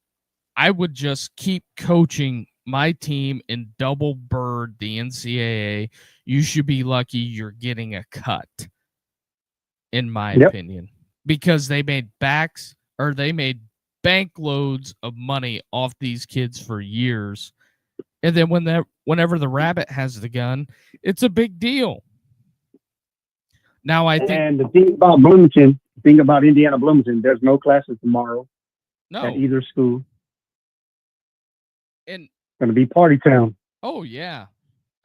[SPEAKER 1] I would just keep coaching my team and double bird the NCAA. You should be lucky you're getting a cut, in my opinion, because they made bank loads of money off these kids for years. And then whenever the rabbit has the gun, it's a big deal. Now
[SPEAKER 2] and the thing about Indiana Bloomington, there's no classes tomorrow at either school.
[SPEAKER 1] And
[SPEAKER 2] going to be party town.
[SPEAKER 1] Oh yeah.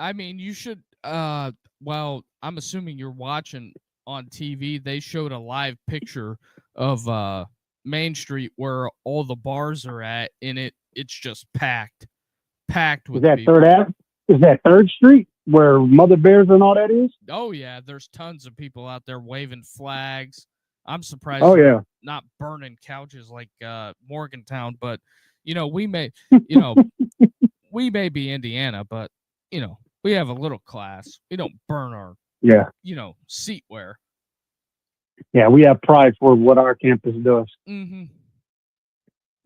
[SPEAKER 1] I mean, you should well, I'm assuming you're watching on TV. They showed a live picture of Main Street where all the bars are at, and it's just packed with people.
[SPEAKER 2] Is that 3rd Street where Mother Bears and all that is?
[SPEAKER 1] Oh yeah, there's tons of people out there waving flags. I'm surprised
[SPEAKER 2] Oh
[SPEAKER 1] they're
[SPEAKER 2] yeah.
[SPEAKER 1] not burning couches like Morgantown, but we may, you know, we may be Indiana, but we have a little class. We don't burn our,
[SPEAKER 2] Yeah.
[SPEAKER 1] seatware.
[SPEAKER 2] Yeah. We have pride for what our campus does.
[SPEAKER 1] Mm-hmm.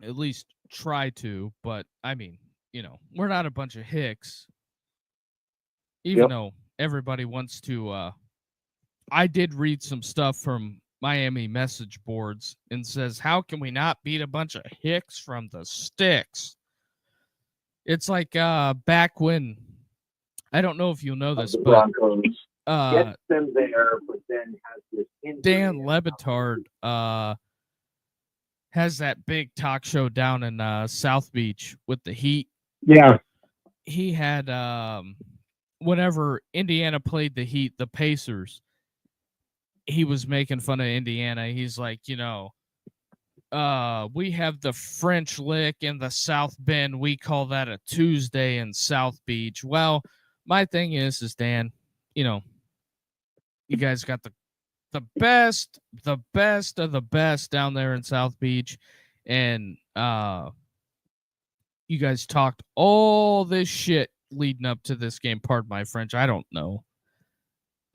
[SPEAKER 1] At least try to, but I mean, we're not a bunch of hicks. Even
[SPEAKER 2] Yep.
[SPEAKER 1] though everybody wants to. I did read some stuff from Miami message boards and says, "How can we not beat a bunch of hicks from the sticks?" It's like back when, I don't know if you'll know this,
[SPEAKER 2] The
[SPEAKER 1] but
[SPEAKER 2] Broncos gets them there, but then has this injury.
[SPEAKER 1] Dan Lebitard has that big talk show down in South Beach with the Heat.
[SPEAKER 2] Yeah.
[SPEAKER 1] He had whenever Indiana played the Heat, the Pacers, he was making fun of Indiana. He's like, we have the French Lick in the South Bend. We call that a Tuesday in South Beach. Well, my thing is Dan, you guys got the best of the best down there in South Beach, and you guys talked all this shit leading up to this game. Pardon my French. I don't know.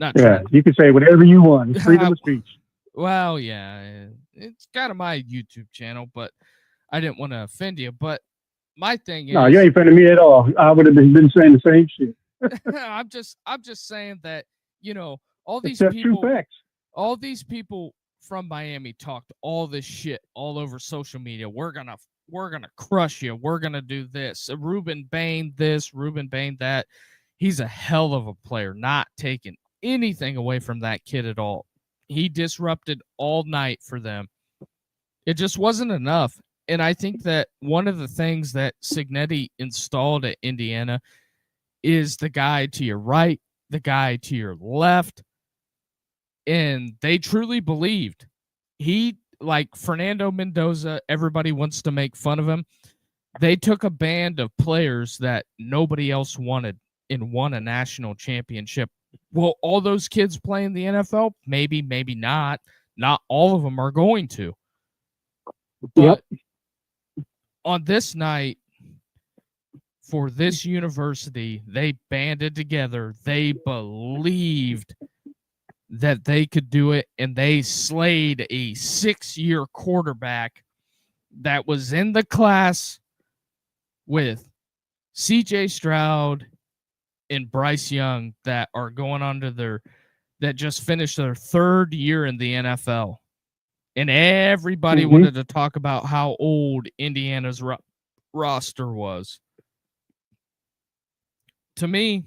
[SPEAKER 1] Not
[SPEAKER 2] Yeah.
[SPEAKER 1] trying.
[SPEAKER 2] You can say whatever you want. Freedom of speech.
[SPEAKER 1] Well, yeah, it's kind of my YouTube channel, but I didn't want to offend you. But my thing is,
[SPEAKER 2] No, you ain't offending me at all. I would have been saying the same shit.
[SPEAKER 1] I'm just saying that all these
[SPEAKER 2] That's
[SPEAKER 1] people,
[SPEAKER 2] true facts.
[SPEAKER 1] all these people from Miami talked all this shit all over social media. We're gonna crush you. We're gonna do this. Ruben Bain this, Ruben Bain that. He's a hell of a player. Not taking anything away from that kid at all. He disrupted all night for them. It just wasn't enough. And I think that one of the things that Signetti installed at Indiana is the guy to your right, the guy to your left. And they truly believed. He, like Fernando Mendoza, everybody wants to make fun of him. They took a band of players that nobody else wanted and won a national championship. Will all those kids play in the NFL? Maybe, maybe not. Not all of them are going to. But on this night, for this university, they banded together. They believed that they could do it, and they slayed a 6-year quarterback that was in the class with CJ Stroud and Bryce Young that are going on to that just finished their 3rd year in the NFL. And everybody wanted to talk about how old Indiana's roster was. To me,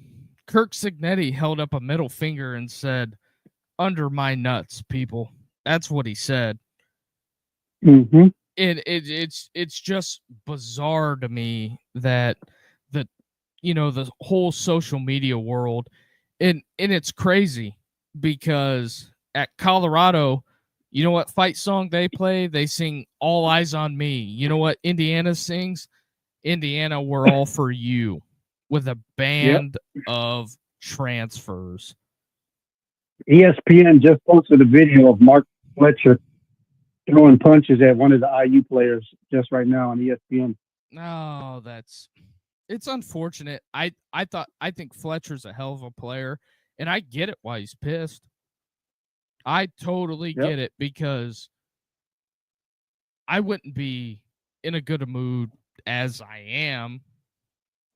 [SPEAKER 1] Kirk Signetti held up a middle finger and said, "Under my nuts, people." That's what he said.
[SPEAKER 2] Mm-hmm.
[SPEAKER 1] It's just bizarre to me that the whole social media world, and it's crazy because at Colorado, you know what fight song they play? They sing "All Eyes on Me." You know what Indiana sings? "Indiana, We're All for You," with a band of transfers.
[SPEAKER 2] ESPN just posted a video of Mark Fletcher throwing punches at one of the IU players just right now on ESPN.
[SPEAKER 1] No, it's unfortunate. I think Fletcher's a hell of a player, and I get it why he's pissed. I totally get it, because I wouldn't be in a good mood as I am,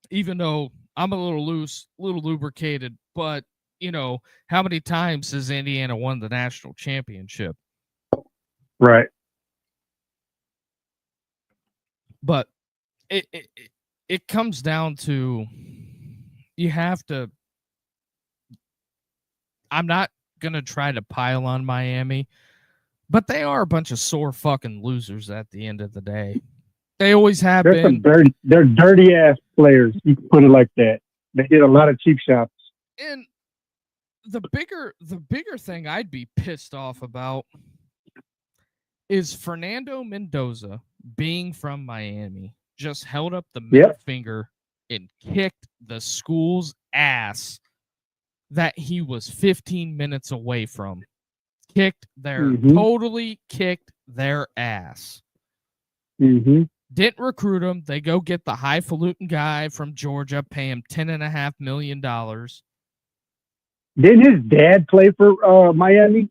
[SPEAKER 1] even though I'm a little loose, a little lubricated, but how many times has Indiana won the national championship?
[SPEAKER 2] Right.
[SPEAKER 1] But it comes down to, you have to. I'm not gonna try to pile on Miami, but they are a bunch of sore fucking losers at the end of the day. They always have been.
[SPEAKER 2] They're dirty ass players. You can put it like that. They did a lot of cheap shots.
[SPEAKER 1] And the bigger thing I'd be pissed off about is Fernando Mendoza, being from Miami, just held up the middle finger and kicked the school's ass that he was 15 minutes away from. totally kicked their ass.
[SPEAKER 2] Mm-hmm.
[SPEAKER 1] Didn't recruit him. They go get the highfalutin guy from Georgia, pay him $10.5 million.
[SPEAKER 2] Didn't his dad play for Miami?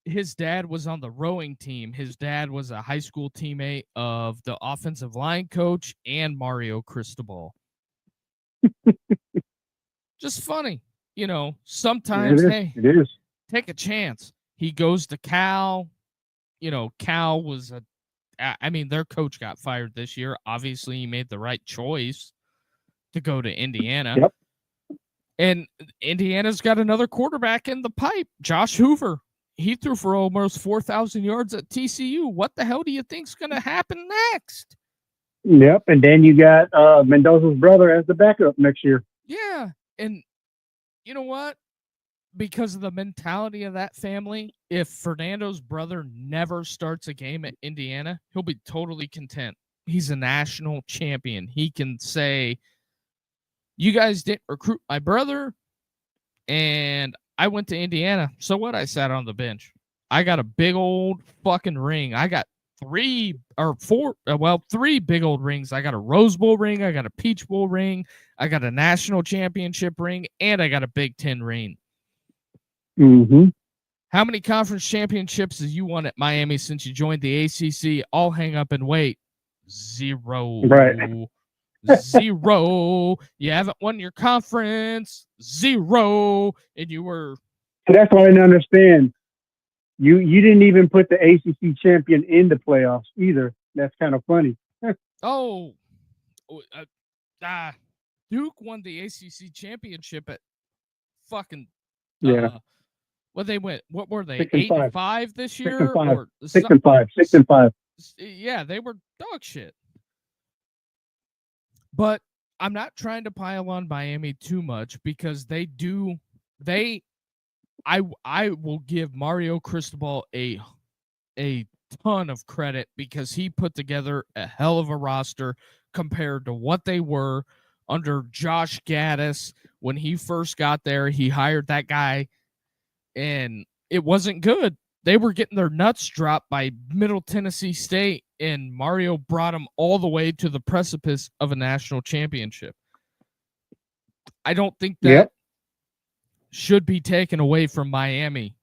[SPEAKER 1] His dad was on the rowing team. His dad was a high school teammate of the offensive line coach and Mario Cristobal. Just funny. Sometimes,
[SPEAKER 2] It is.
[SPEAKER 1] take a chance. He goes to Cal. Cal was their coach got fired this year. Obviously, he made the right choice to go to Indiana.
[SPEAKER 2] Yep.
[SPEAKER 1] And Indiana's got another quarterback in the pipe, Josh Hoover. He threw for almost 4,000 yards at TCU. What the hell do you think's going to happen next?
[SPEAKER 2] Yep. And then you got Mendoza's brother as the backup next year.
[SPEAKER 1] Yeah. And you know what? Because of the mentality of that family, if Fernando's brother never starts a game at Indiana, he'll be totally content. He's a national champion. He can say, you guys didn't recruit my brother, and I went to Indiana. So what? I sat on the bench. I got a big old fucking ring. I got three big old rings. I got a Rose Bowl ring. I got a Peach Bowl ring. I got a national championship ring, and I got a Big Ten ring.
[SPEAKER 2] Mm-hmm.
[SPEAKER 1] How many conference championships have you won at Miami since you joined the ACC? I'll hang up and wait. 0.
[SPEAKER 2] Right.
[SPEAKER 1] 0. You haven't won your conference. 0. And you were.
[SPEAKER 2] So that's what I didn't understand. You didn't even put the ACC champion in the playoffs either. That's kind of funny.
[SPEAKER 1] Duke won the ACC championship at fucking.
[SPEAKER 2] Yeah.
[SPEAKER 1] They went. What were they?
[SPEAKER 2] 6-5
[SPEAKER 1] this year?
[SPEAKER 2] 6-5. 6-5. 6-5.
[SPEAKER 1] Yeah, they were dog shit. But I'm not trying to pile on Miami too much because I will give Mario Cristobal a ton of credit because he put together a hell of a roster compared to what they were under Josh Gaddis when he first got there. He hired that guy, and it wasn't good. They were getting their nuts dropped by Middle Tennessee State, and Mario brought them all the way to the precipice of a national championship. I don't think that should be taken away from Miami.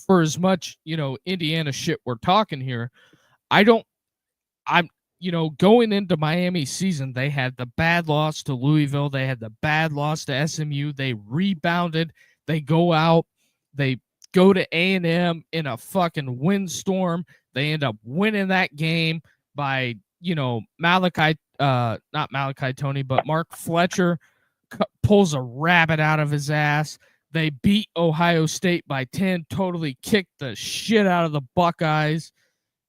[SPEAKER 1] For as much, Indiana shit we're talking here, going into Miami season, they had the bad loss to Louisville. They had the bad loss to SMU. They rebounded. They go out. They go to A&M in a fucking windstorm. They end up winning that game by, not Malachi Tony, but Mark Fletcher pulls a rabbit out of his ass. They beat Ohio State by 10, totally kicked the shit out of the Buckeyes.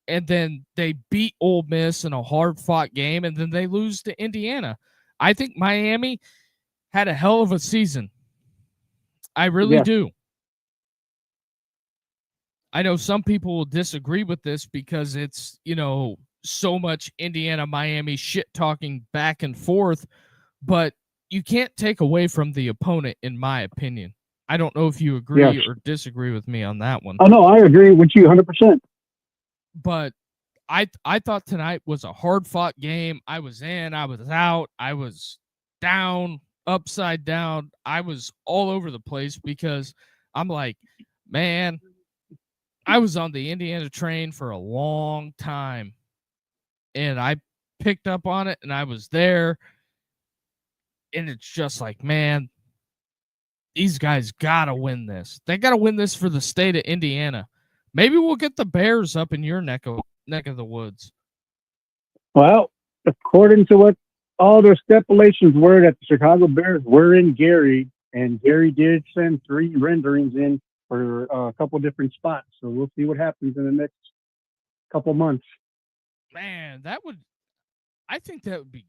[SPEAKER 1] And then they beat Ole Miss in a hard-fought game, and then they lose to Indiana. I think Miami had a hell of a season. I really do. I know some people will disagree with this because it's, so much Indiana-Miami shit-talking back and forth, but you can't take away from the opponent, in my opinion. I don't know if you agree or disagree with me on that one.
[SPEAKER 2] Oh, no, I agree with you 100%.
[SPEAKER 1] But I thought tonight was a hard-fought game. I was in, I was out, I was down, upside down. I was all over the place because I'm like, man, I was on the Indiana train for a long time. And I picked up on it, and I was there. And it's just like, man, these guys got to win this. They got to win this for the state of Indiana. Maybe we'll get the Bears up in your neck of the woods.
[SPEAKER 2] Well, according to what all their stipulations were, that the Chicago Bears were in Gary, and Gary did send 3 renderings in for a couple different spots. So we'll see what happens in the next couple months.
[SPEAKER 1] Man, I think that would be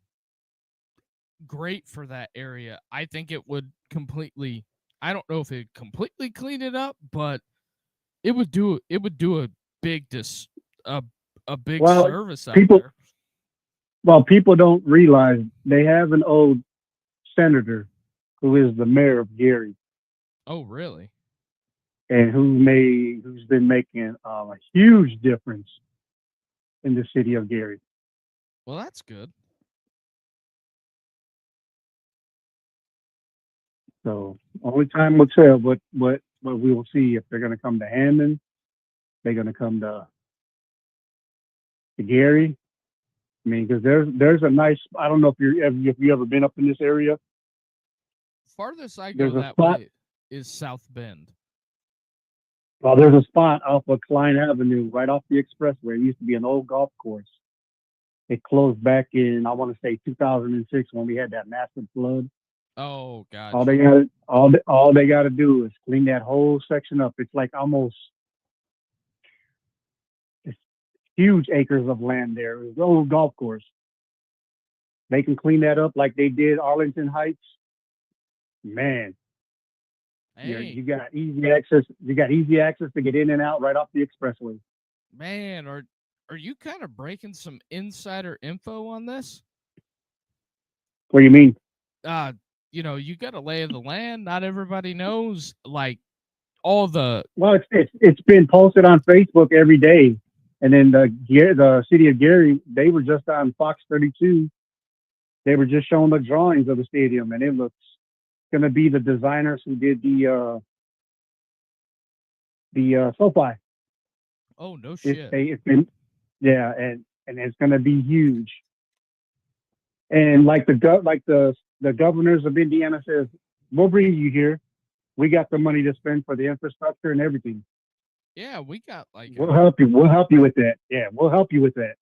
[SPEAKER 1] great for that area. I think it would completely, I don't know if it completely clean it up, but it would do a big service out there.
[SPEAKER 2] Well, people don't realize they have an old senator who is the mayor of Gary.
[SPEAKER 1] Oh, really?
[SPEAKER 2] and who's been making a huge difference in the city of Gary.
[SPEAKER 1] Well, that's good.
[SPEAKER 2] So only time will tell what we will see if they're going to come to Hammond, they're going to come to Gary. I mean, because there's a nice. I don't know if you ever been up in this area.
[SPEAKER 1] Farthest I go
[SPEAKER 2] There's a
[SPEAKER 1] that
[SPEAKER 2] spot.
[SPEAKER 1] way is South Bend.
[SPEAKER 2] Well, there's a spot off of Klein Avenue, right off the expressway. It used to be an old golf course. It closed back in, I want to say, 2006 when we had that massive flood.
[SPEAKER 1] Oh,
[SPEAKER 2] All
[SPEAKER 1] gotcha.
[SPEAKER 2] they got all they got to do is clean that whole section up. It's like almost it's huge acres of land there. It's an old golf course. They can clean that up like they did Arlington Heights. Man,
[SPEAKER 1] Hey,
[SPEAKER 2] you got easy access. You got easy access to get in and out right off the expressway.
[SPEAKER 1] man, are you kind of breaking some insider info on this?
[SPEAKER 2] What do you mean?
[SPEAKER 1] Uh, you got a lay of the land. Not everybody knows like all the.
[SPEAKER 2] Well, it's been posted on Facebook every day, and then the city of Gary, they were just on Fox 32. They were just showing the drawings of the stadium, and it looks going to be the designers who did the SoFi.
[SPEAKER 1] Oh no
[SPEAKER 2] It's
[SPEAKER 1] shit.
[SPEAKER 2] they it's been yeah, and it's going to be huge. And like the governors of Indiana says, we'll bring you here. We got the money to spend for the infrastructure and everything.
[SPEAKER 1] Yeah, we got like
[SPEAKER 2] We'll help you. We'll help you with that. Yeah, we'll help you with that.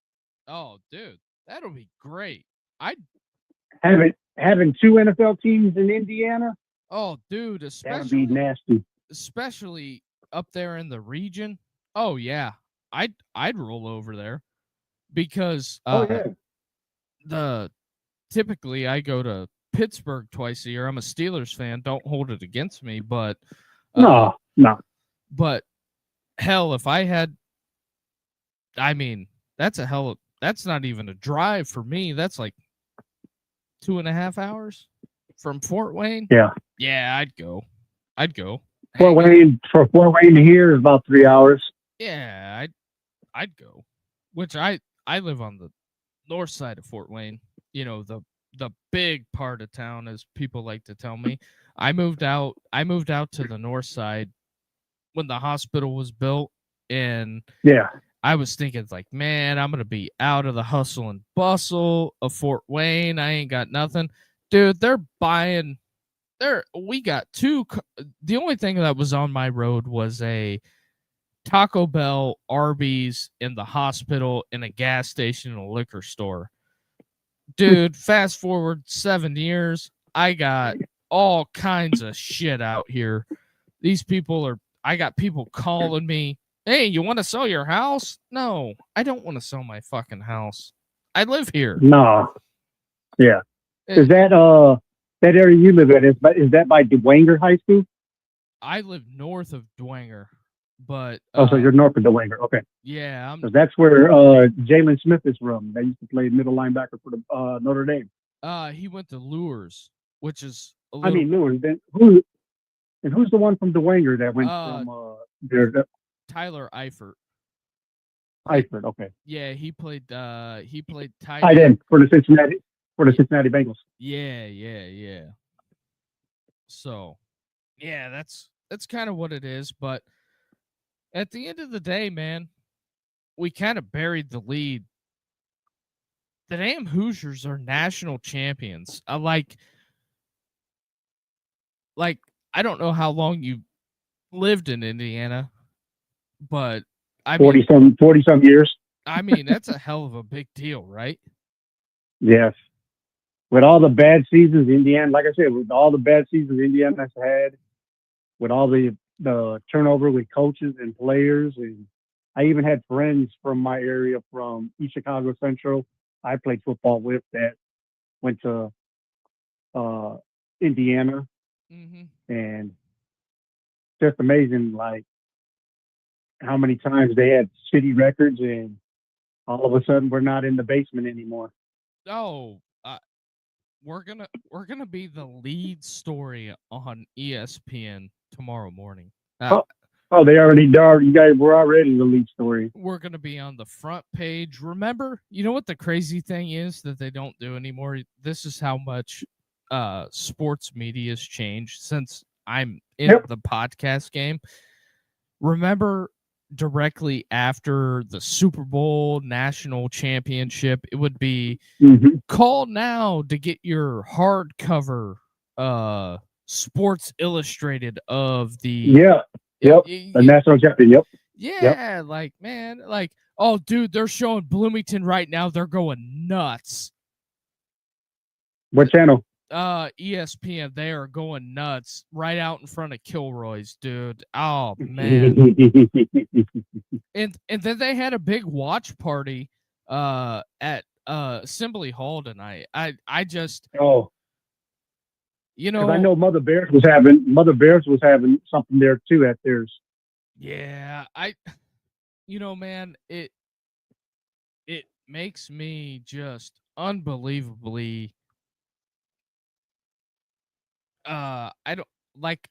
[SPEAKER 1] oh dude, that'll be great. I
[SPEAKER 2] Having two NFL teams in Indiana,
[SPEAKER 1] oh dude,
[SPEAKER 2] that would be
[SPEAKER 1] especially
[SPEAKER 2] nasty.
[SPEAKER 1] especially up there in the region. Oh yeah, I'd roll over there because
[SPEAKER 2] Oh yeah.
[SPEAKER 1] the typically I go to Pittsburgh twice a year. I'm a Steelers fan. Don't hold it against me, uh
[SPEAKER 2] No, no.
[SPEAKER 1] but hell, if I had, I mean, that's a hell. That's not even a drive for me. That's like 2.5 hours from Fort Wayne.
[SPEAKER 2] Yeah.
[SPEAKER 1] Yeah, I'd go. I'd go.
[SPEAKER 2] Fort
[SPEAKER 1] Hang it.
[SPEAKER 2] Wayne Fort Wayne to here is about 3 hours.
[SPEAKER 1] Yeah, I'd go. Which I live on the north side of Fort Wayne. The big part of town, as people like to tell me. I moved out to the north side when the hospital was built, and
[SPEAKER 2] Yeah.
[SPEAKER 1] I was thinking like, man, I'm gonna be out of the hustle and bustle of Fort Wayne. I ain't got nothing, dude. They're buying. We got two. The only thing that was on my road was a Taco Bell, Arby's, in the hospital, and a gas station and a liquor store. Dude, fast forward 7 years, I got all kinds of shit out here. I got people calling me, hey, you want to sell your house? No, I don't want to sell my fucking house. I live here.
[SPEAKER 2] No. Yeah.
[SPEAKER 1] Eh,
[SPEAKER 2] Is that area you live in? Is that by Dwenger High School?
[SPEAKER 1] I live north of Dwenger, but
[SPEAKER 2] Oh, so you're north of Dwenger. Okay.
[SPEAKER 1] yeah,
[SPEAKER 2] So that's where Jalen Smith is from. They used to play middle linebacker for the Notre Dame.
[SPEAKER 1] he went to Lures, which is a
[SPEAKER 2] I
[SPEAKER 1] little
[SPEAKER 2] mean, Lewis. Who's the one from Dwenger that went
[SPEAKER 1] uh
[SPEAKER 2] from there?
[SPEAKER 1] Tyler Eifert.
[SPEAKER 2] Eifert. Okay.
[SPEAKER 1] Yeah, he played tight
[SPEAKER 2] Tight
[SPEAKER 1] end.
[SPEAKER 2] end for the Cincinnati Bengals.
[SPEAKER 1] Yeah, yeah, yeah. So, yeah, that's kind of what it is, but at the end of the day, man, we kind of buried the lead. The damn Hoosiers are national champions. Like I don't know how long you lived in Indiana, but I mean,
[SPEAKER 2] 40 some years.
[SPEAKER 1] that's a hell of a big deal, right?
[SPEAKER 2] Yes. With all the bad seasons, Indiana, like I said, with all the bad seasons Indiana's had, with all the turnover with coaches and players, and I even had friends from my area from East Chicago Central. I played football with that went to uh, Indiana,
[SPEAKER 1] Mhm.
[SPEAKER 2] and just amazing, like how many times they had city records, and all of a sudden we're not in the basement anymore.
[SPEAKER 1] Oh, we're gonna be the lead story on ESPN tomorrow morning.
[SPEAKER 2] Oh, Oh, they already done. You guys were already the lead story.
[SPEAKER 1] We're going to be on the front page. Remember, you know what the crazy thing is that they don't do anymore? This is how much sports media has changed since I'm in the podcast game. Remember, directly after the Super Bowl national championship, it would be call now to get your hardcover Sports Illustrated of the
[SPEAKER 2] the national champion.
[SPEAKER 1] Yeah, like, man, like, oh, dude, they're showing Bloomington right now. They're going nuts.
[SPEAKER 2] What channel?
[SPEAKER 1] ESPN. They are going nuts right out in front of Kilroy's, dude. Oh man. and then they had a big watch party at Assembly Hall tonight. I just you know,
[SPEAKER 2] I know Mother Bears was having something there too at theirs.
[SPEAKER 1] Yeah, man, it makes me just unbelievably I don't like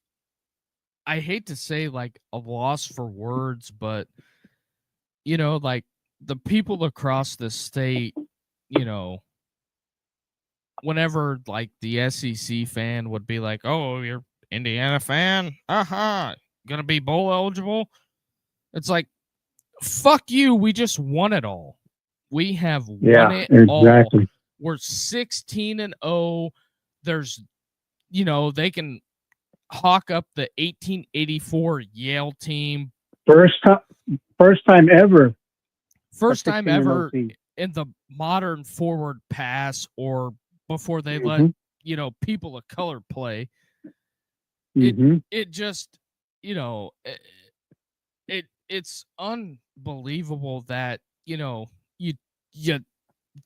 [SPEAKER 1] I hate to say like a loss for words, but like the people across the state, whenever like the SEC fan would be like, "Oh, you're Indiana fan? Gonna be bowl eligible?" It's like, fuck you, we just won it all. We have won it all. We're 16-0. There's they can hawk up the 1884 Yale team.
[SPEAKER 2] First time ever.
[SPEAKER 1] First time ever in the modern forward pass, or before they let people of color play. It just it's unbelievable that you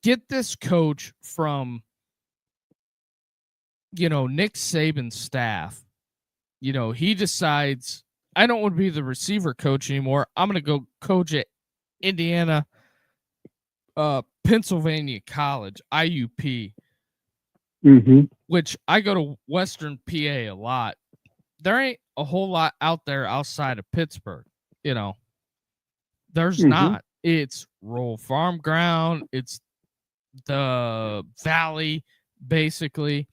[SPEAKER 1] get this coach from Nick Saban's staff. He decides, I don't want to be the receiver coach anymore. I'm going to go coach at Indiana, Pennsylvania College, IUP, which I go to Western PA a lot. There ain't a whole lot out there outside of Pittsburgh. There's not. It's rural farm ground. It's the valley, basically.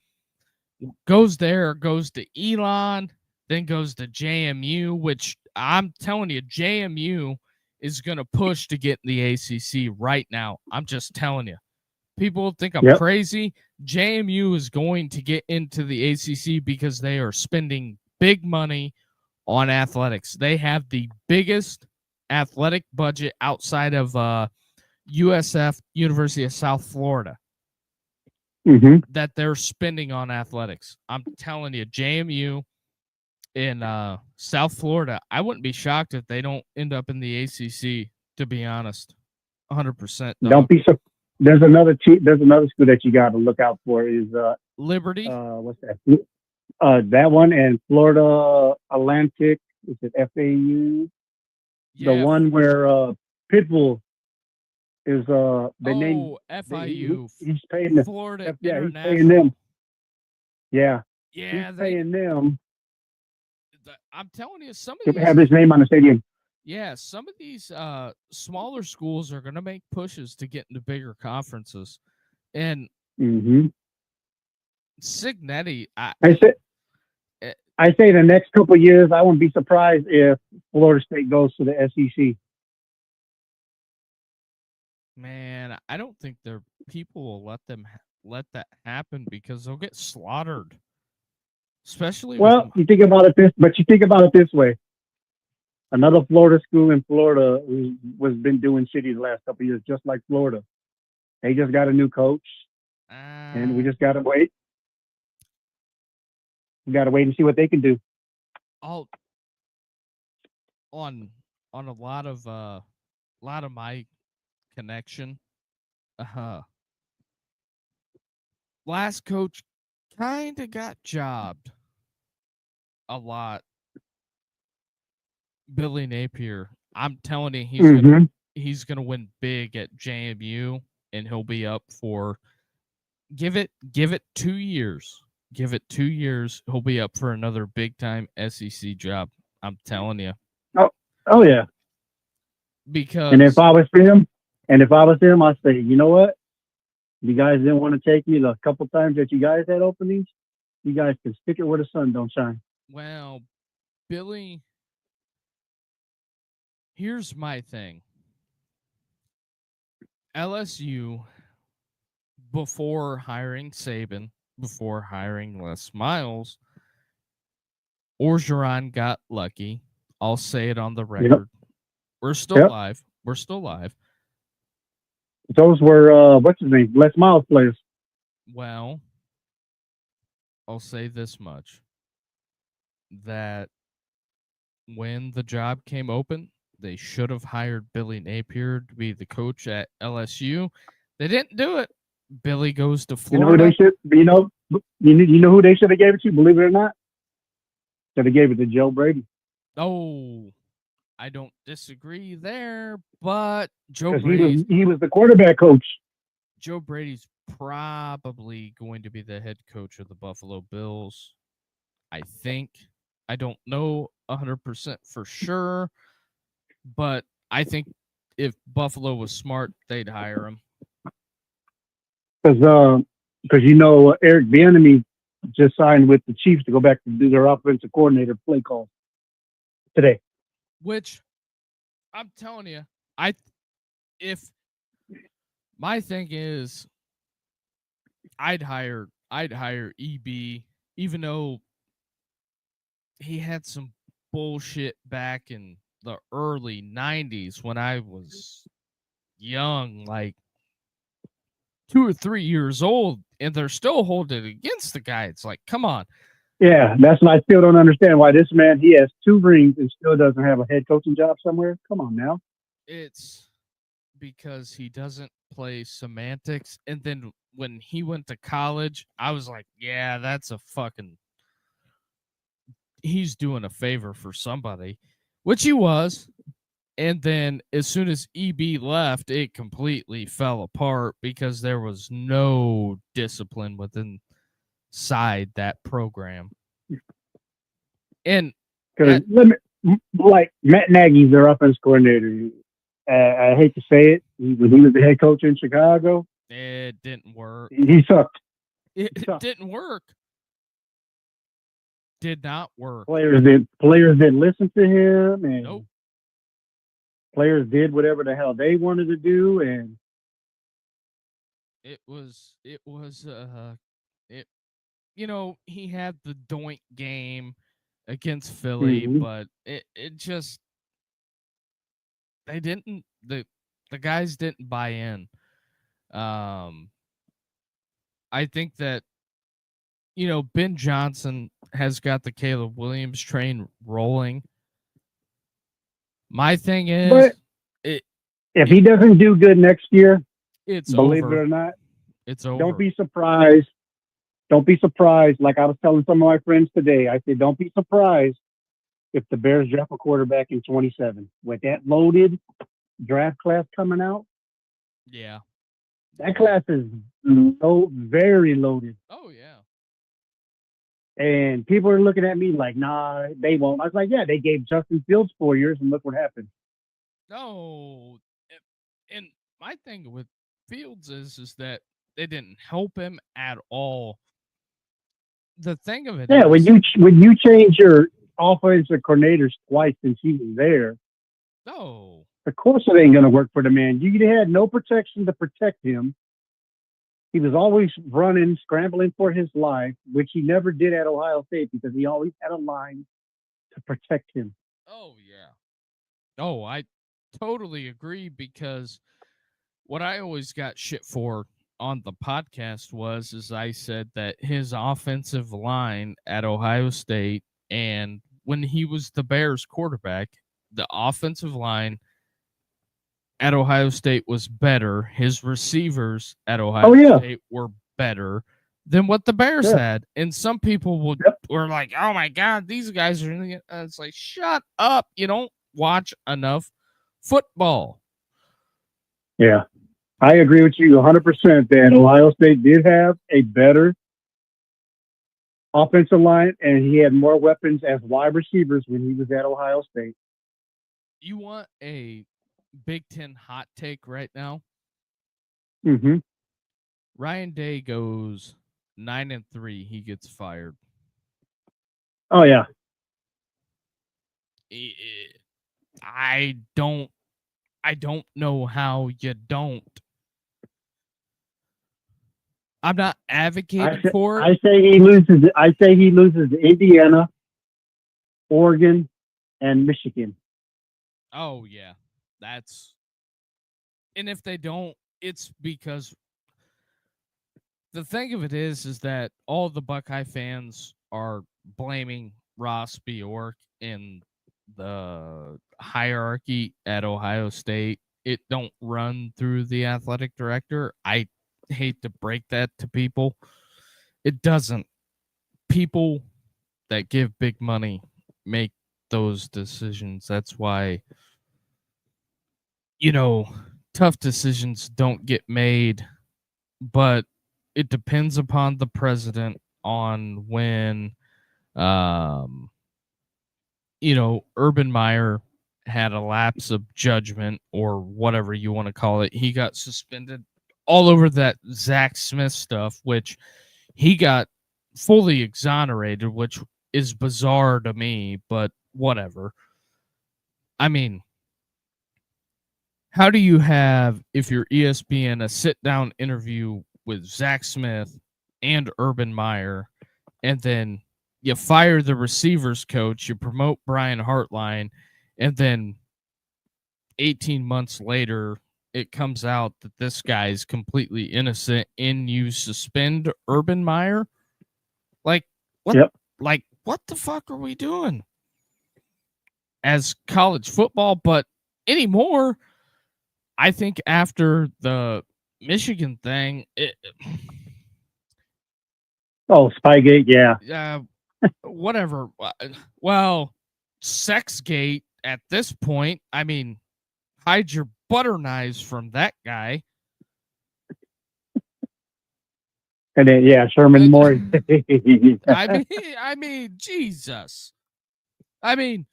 [SPEAKER 1] Goes to Elon, then goes to JMU, which I'm telling you, JMU is going to push to get in the ACC right now. I'm just telling you. People think I'm crazy. JMU is going to get into the ACC because they are spending big money on athletics. They have the biggest athletic budget outside of USF, University of South Florida, that they're spending on athletics. I'm telling you, JMU in South Florida, I wouldn't be shocked if they don't end up in the ACC, to be honest. 100%.
[SPEAKER 2] Don't be so. There's another school that you got to look out for is
[SPEAKER 1] Liberty.
[SPEAKER 2] What's that? That one, and Florida Atlantic. Is it FAU? Yeah. The one where Pitbull is named
[SPEAKER 1] FIU.
[SPEAKER 2] He's paying the
[SPEAKER 1] Florida
[SPEAKER 2] International.
[SPEAKER 1] He's
[SPEAKER 2] paying them. Yeah.
[SPEAKER 1] Yeah,
[SPEAKER 2] he's paying them.
[SPEAKER 1] I'm telling you, some of these
[SPEAKER 2] have his name on the stadium.
[SPEAKER 1] Yeah, some of these smaller schools are going to make pushes to get into bigger conferences, and Signetti. I say
[SPEAKER 2] the next couple of years, I wouldn't be surprised if Florida State goes to the SEC.
[SPEAKER 1] Man, I don't think their people will let that happen because they'll get slaughtered. Especially
[SPEAKER 2] you think about it this way. Another Florida school in Florida was been doing shitty the last couple of years, just like Florida. They just got a new coach, and we just gotta wait. We gotta wait and see what they can do.
[SPEAKER 1] On a lot of my connection, last coach kind of got jobbed a lot. Billy Napier, I'm telling you, he's gonna win big at JMU, and he'll be up for give it 2 years. Give it 2 years, he'll be up for another big time SEC job. I'm telling you.
[SPEAKER 2] Oh yeah.
[SPEAKER 1] because
[SPEAKER 2] And if I was him, I'd say, you know what? You guys didn't want to take me the couple times that you guys had openings. You guys can stick it where the sun don't shine.
[SPEAKER 1] well, Billy, here's my thing. LSU, before hiring Saban, before hiring Les Miles, Orgeron got lucky. I'll say it on the
[SPEAKER 2] Yep.
[SPEAKER 1] record. We're still
[SPEAKER 2] Yep.
[SPEAKER 1] live. We're still live.
[SPEAKER 2] Those were what's his name? Les Miles players.
[SPEAKER 1] Well, I'll say this much, that when the job came open, they should have hired Billy Napier to be the coach at LSU. They didn't do it. Billy goes to
[SPEAKER 2] You know who they
[SPEAKER 1] Florida.
[SPEAKER 2] should? You know who they should have gave it to? Believe it or not, should have gave it to Joe Brady
[SPEAKER 1] Oh, I don't disagree there, but Joe
[SPEAKER 2] because
[SPEAKER 1] Brady's
[SPEAKER 2] he was the quarterback coach.
[SPEAKER 1] Joe Brady's probably going to be the head coach of the Buffalo Bills. I think. I don't know 100% for sure, but I think if Buffalo was smart, they'd hire him.
[SPEAKER 2] Because Eric Bieniemy just signed with the Chiefs to go back to do their offensive coordinator play call today.
[SPEAKER 1] Which I'm telling you, if my thing is I'd hire EB, even though he had some bullshit back in the early 90s when I was young, like 2 or 3 years old, and they're still holding it against the guy. It's like, come on.
[SPEAKER 2] Yeah, that's what I still don't understand why this man, he has 2 rings and still doesn't have a head coaching job somewhere. Come on now.
[SPEAKER 1] It's because he doesn't play semantics. And then when he went to college, I was like, yeah, he's doing a favor for somebody, which he was. And then as soon as EB left, it completely fell apart because there was no discipline within side that program. And
[SPEAKER 2] Because like Matt Nagy's their offense coordinator. I hate to say it, when he was the head coach in Chicago,
[SPEAKER 1] it didn't work.
[SPEAKER 2] he sucked.
[SPEAKER 1] It didn't work. Did not work.
[SPEAKER 2] Players didn't listen to him, and
[SPEAKER 1] Nope.
[SPEAKER 2] players did whatever the hell they wanted to do, and
[SPEAKER 1] It was it he had the doink game against Philly,
[SPEAKER 2] mm-hmm.
[SPEAKER 1] but it just they didn't the guys didn't buy in. I think that Ben Johnson has got the Caleb Williams train rolling. My thing is,
[SPEAKER 2] if he doesn't do good next year,
[SPEAKER 1] it's
[SPEAKER 2] believe
[SPEAKER 1] over.
[SPEAKER 2] it or not,
[SPEAKER 1] it's over.
[SPEAKER 2] Don't be surprised. Don't be surprised. Like I was telling some of my friends today, I said, don't be surprised if the Bears draft a quarterback in 27 with that loaded draft class coming out.
[SPEAKER 1] Yeah,
[SPEAKER 2] that class is very loaded.
[SPEAKER 1] Oh yeah.
[SPEAKER 2] And people are looking at me like, nah, they won't. I was like, yeah, they gave Justin Fields 4 years, and look what happened.
[SPEAKER 1] No, and my thing with Fields is that they didn't help him at all. The thing of it
[SPEAKER 2] Yeah,
[SPEAKER 1] is,
[SPEAKER 2] when you change your offensive coordinators twice since he was there,
[SPEAKER 1] no,
[SPEAKER 2] of course it ain't going to work for the man. You had no protection to protect him. He was always running, scrambling for his life, which he never did at Ohio State because he always had a line to protect him.
[SPEAKER 1] Oh yeah. Oh, I totally agree, because what I always got shit for on the podcast is I said that his offensive line at Ohio State, and when he was the Bears quarterback, the offensive line at Ohio State was better. His receivers at Ohio State were better than what the Bears had. And some people were like, oh my God, these guys are. It's like, shut up. You don't watch enough football.
[SPEAKER 2] Yeah. I agree with you 100% that Ohio State did have a better offensive line, and he had more weapons as wide receivers when he was at Ohio State.
[SPEAKER 1] You want a Big Ten hot take right now?
[SPEAKER 2] Mm-hmm.
[SPEAKER 1] Ryan Day goes 9-3. He gets fired.
[SPEAKER 2] Oh yeah.
[SPEAKER 1] I don't know how you don't. I'm not advocating for it.
[SPEAKER 2] I say he loses. I say he loses to Indiana, Oregon, and Michigan.
[SPEAKER 1] Oh yeah. That's and if they don't, it's because the thing of it is that all the Buckeye fans are blaming Ross Bjork and the hierarchy at Ohio State. It don't run through the athletic director. I hate to break that to people. It doesn't. People that give big money make those decisions. That's why, tough decisions don't get made, but it depends upon the president on when um Urban Meyer had a lapse of judgment or whatever you want to call it. He got suspended all over that Zach Smith stuff, which he got fully exonerated, which is bizarre to me, but whatever. I mean, how do you have, if you're ESPN, a sit down interview with Zach Smith and Urban Meyer, and then you fire the receivers coach, you promote Brian Hartline, and then 18 months later, it comes out that this guy is completely innocent and you suspend Urban Meyer? Like, what?
[SPEAKER 2] Yep.
[SPEAKER 1] Like, what the fuck are we doing as college football? But anymore, I think after the Michigan thing,
[SPEAKER 2] Oh, Spygate, yeah.
[SPEAKER 1] whatever. Well, Sexgate at this point, I mean, hide your butter knives from that guy.
[SPEAKER 2] And then Sherman Moore.
[SPEAKER 1] I mean, Jesus. I mean,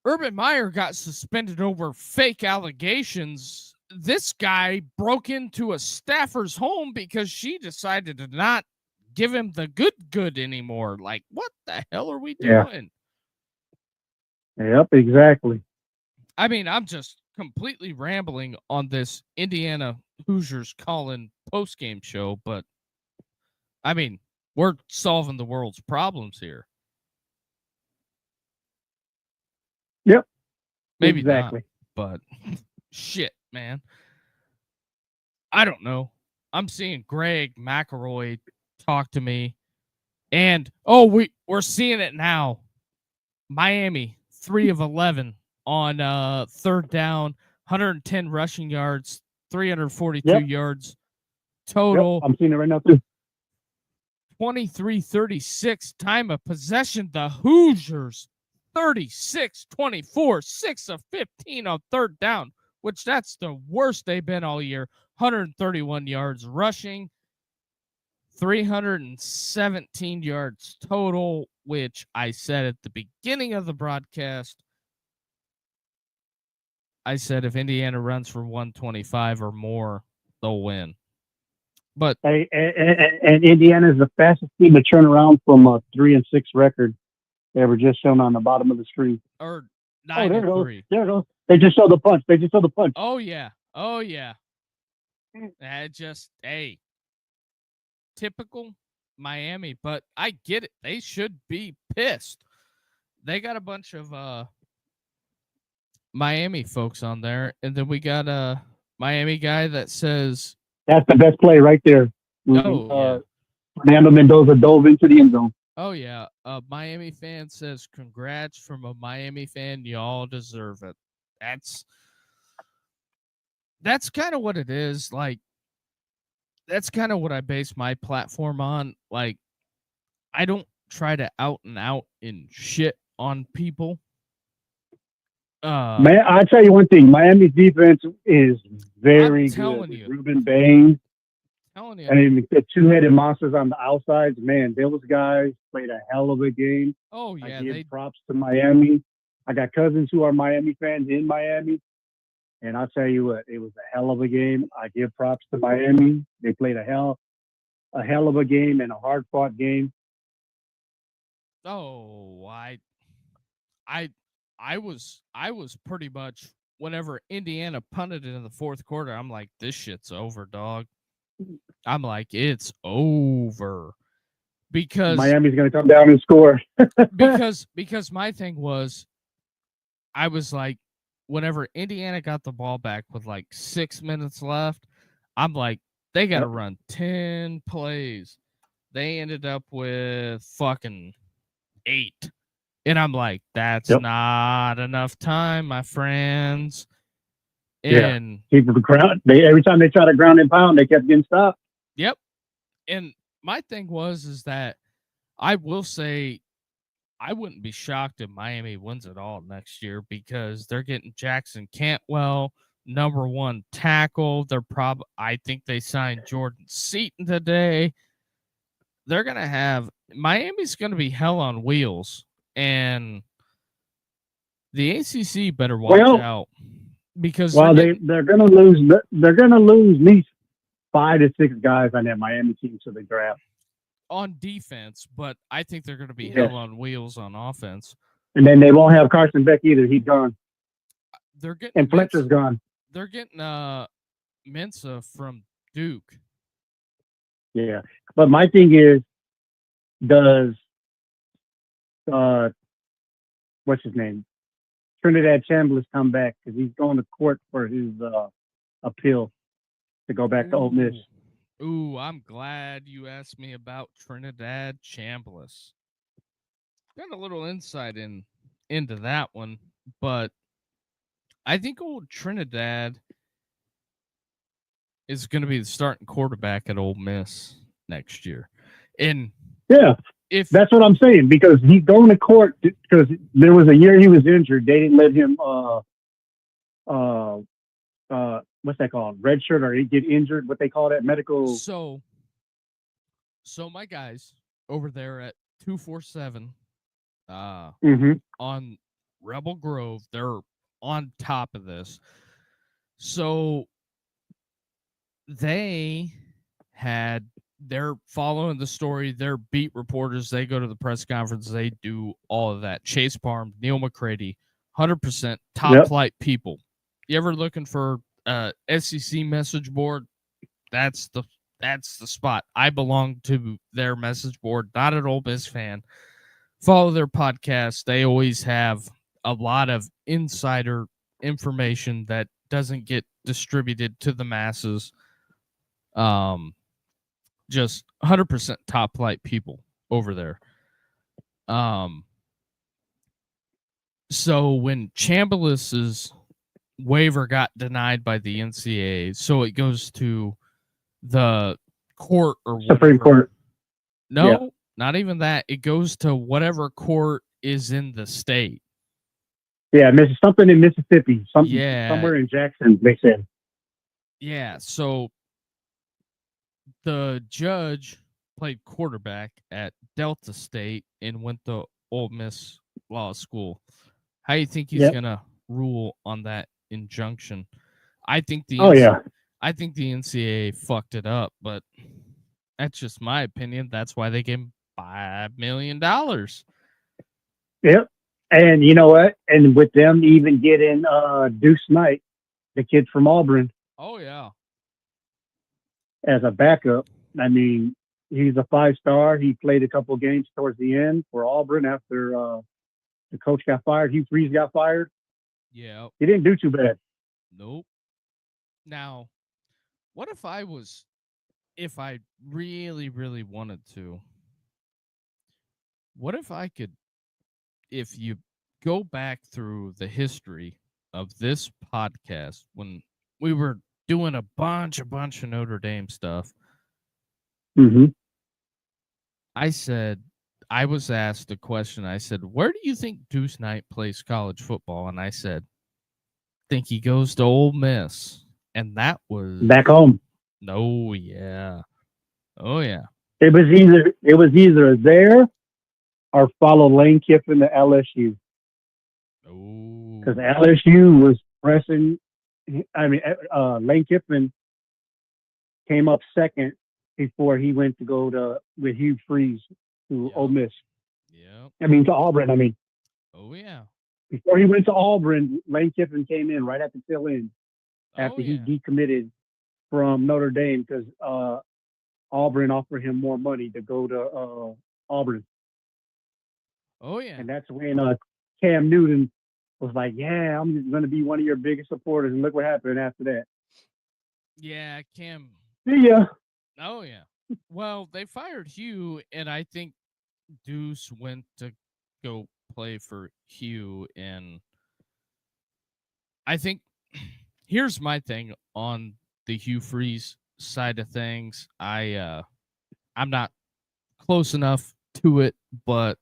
[SPEAKER 1] Urban Meyer got suspended over fake allegations. This guy broke into a staffer's home because she decided to not give him the good anymore. Like, what the hell are we doing?
[SPEAKER 2] Yep, exactly.
[SPEAKER 1] I mean, I'm just completely rambling on this Indiana Hoosiers calling postgame show, but I mean, we're solving the world's problems here.
[SPEAKER 2] Yep.
[SPEAKER 1] Maybe
[SPEAKER 2] exactly.
[SPEAKER 1] not, but shit, man. I don't know. I'm seeing Greg McElroy talk to me, and we're seeing it now. Miami 3 of 11 on third down, 110 rushing yards, 342 yards total.
[SPEAKER 2] Yep, I'm seeing it right now too.
[SPEAKER 1] 23-36 time of possession. The Hoosiers 36-24, 6 of 15 on third down, which that's the worst they've been all year. 131 yards rushing, 317 yards total, which I said at the beginning of the broadcast. I said if Indiana runs for 125 or more, they'll win. But
[SPEAKER 2] and Indiana is the fastest team to turn around from a 3-6 record. They were just shown on the bottom of the screen.
[SPEAKER 1] Or 9-3.
[SPEAKER 2] There it goes. They just showed the punch.
[SPEAKER 1] Oh yeah. Just typical Miami, but I get it. They should be pissed. They got a bunch of Miami folks on there, and then we got a Miami guy that says
[SPEAKER 2] that's the best play right there.
[SPEAKER 1] Yeah.
[SPEAKER 2] Fernando Mendoza dove into the end zone.
[SPEAKER 1] Oh yeah, a Miami fan says, "Congrats from a Miami fan. Y'all deserve it." That's kind of what it is. Like, that's kind of what I base my platform on. Like, I don't try to out and out and shit on people.
[SPEAKER 2] I'll tell you one thing. Miami's defense is very good. Ruben Bain.
[SPEAKER 1] Telling you.
[SPEAKER 2] And the two-headed monsters on the outsides, man, those guys played a hell of a game.
[SPEAKER 1] Oh, yeah.
[SPEAKER 2] I give props to Miami. I got cousins who are Miami fans in Miami, and I'll tell you what, it was a hell of a game. I give props to Miami. They played a hell of a game and a hard fought game.
[SPEAKER 1] Oh, I was pretty much whenever Indiana punted in the fourth quarter, I'm like, this shit's over, dog. I'm like, it's over. Because
[SPEAKER 2] Miami's going to come down and score.
[SPEAKER 1] because my thing was, I was like, whenever Indiana got the ball back with like 6 minutes left, I'm like, they got to run 10 plays. They ended up with fucking 8. And I'm like, that's not enough time, my friends. And
[SPEAKER 2] keep the ground. Every time they try to ground and pound, they kept getting stopped.
[SPEAKER 1] Yep. And my thing is that I will say I wouldn't be shocked if Miami wins it all next year because they're getting Jackson Cantwell, number 1 tackle. I think they signed Jordan Seaton today. They're going to have Miami's going to be hell on wheels, and the ACC better watch out because
[SPEAKER 2] they're going to lose. They're going to lose at least 5 to 6 guys on that Miami team to the draft
[SPEAKER 1] on defense, but I think they're going to be hell on wheels on offense.
[SPEAKER 2] And then they won't have Carson Beck either. He's gone.
[SPEAKER 1] They're getting
[SPEAKER 2] and Fletcher's gone.
[SPEAKER 1] They're getting Mensa from Duke.
[SPEAKER 2] Yeah, but my thing is, does what's his name, Trinidad Chambliss come back because he's going to court for his appeal to go back to Ole Miss?
[SPEAKER 1] Ooh, I'm glad you asked me about Trinidad Chambliss. Got a little insight into that one, but I think old Trinidad is going to be the starting quarterback at Ole Miss next year. And
[SPEAKER 2] if that's what I'm saying, because he's going to court because there was a year he was injured. They didn't let him what's that called? Redshirt, or he get injured, what they call that, medical.
[SPEAKER 1] So my guys over there at 247 on Rebel Grove, they're on top of this. So they're following the story. They're beat reporters. They go to the press conference. They do all of that. Chase Parham, Neil McCready, 100% top flight people. You ever looking for SEC message board? That's the spot. I belong to their message board. Not an Ole Miss fan. Follow their podcast. They always have a lot of insider information that doesn't get distributed to the masses. Just 100% top flight people over there. So when Chambliss's waiver got denied by the NCAA, so it goes to the court or
[SPEAKER 2] Supreme Court.
[SPEAKER 1] No, not even that. It goes to whatever court is in the state.
[SPEAKER 2] Yeah, something in Mississippi. Somewhere in Jackson, they said.
[SPEAKER 1] Yeah, so the judge played quarterback at Delta State and went to Ole Miss Law School. How do you think he's gonna rule on that injunction? I think the NCAA fucked it up, but that's just my opinion. That's why they gave him $5 million.
[SPEAKER 2] Yep. And you know what? And with them even getting Deuce Knight, the kid from Auburn.
[SPEAKER 1] Oh yeah.
[SPEAKER 2] As a backup. I mean, he's a 5-star. He played a couple games towards the end for Auburn after the coach got fired. Hugh Freeze got fired.
[SPEAKER 1] Yeah.
[SPEAKER 2] He didn't do too bad.
[SPEAKER 1] Nope. Now, what if I really, really wanted to, what if I could, if you go back through the history of this podcast, when we were doing a bunch of Notre Dame stuff, I was asked a question. I said, where do you think Deuce Knight plays college football? And I said, think he goes to Ole Miss. And that was
[SPEAKER 2] back home.
[SPEAKER 1] No, yeah. Oh yeah.
[SPEAKER 2] It was either there or follow Lane Kiffin to LSU. because LSU was pressing. I mean, Lane Kiffin came up second before he went to go to with Hugh Freeze to Ole Miss.
[SPEAKER 1] Yep.
[SPEAKER 2] I mean, to Auburn. I mean,
[SPEAKER 1] Oh yeah.
[SPEAKER 2] before he went to Auburn, Lane Kiffin came in right at the tail end after he decommitted from Notre Dame because Auburn offered him more money to go to Auburn.
[SPEAKER 1] Oh yeah.
[SPEAKER 2] And that's when Cam Newton was like, "Yeah, I'm going to be one of your biggest supporters." And look what happened after that.
[SPEAKER 1] Yeah, Cam.
[SPEAKER 2] See ya.
[SPEAKER 1] Oh yeah. Well, they fired Hugh, and I think Deuce went to go play for Hugh, and I think here's my thing on the Hugh Freeze side of things. I'm not close enough to it, but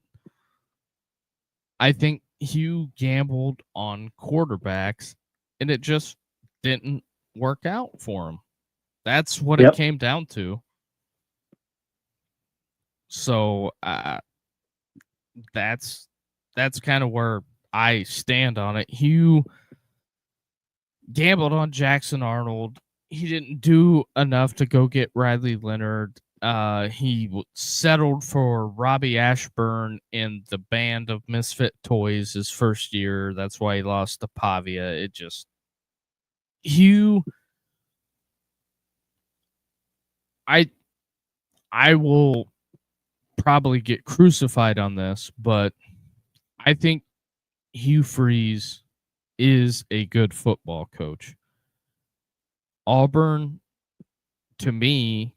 [SPEAKER 1] I think Hugh gambled on quarterbacks, and it just didn't work out for him. That's what it came down to. So that's kind of where I stand on it. Hugh gambled on Jackson Arnold. He didn't do enough to go get Riley Leonard. He settled for Robbie Ashburn in the band of Misfit Toys his first year. That's why he lost to Pavia. It just Hugh. I will probably get crucified on this, but I think Hugh Freeze is a good football coach. Auburn, to me,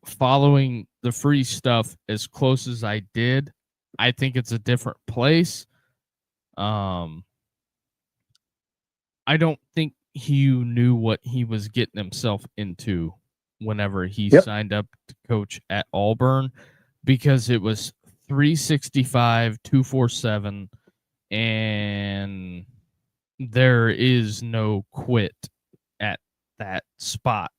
[SPEAKER 1] following the Freeze stuff as close as I did, I think it's a different place. I don't think Hugh knew what he was getting himself into whenever he signed up to coach at Auburn, because it was 365, 247, and there is no quit at that spot.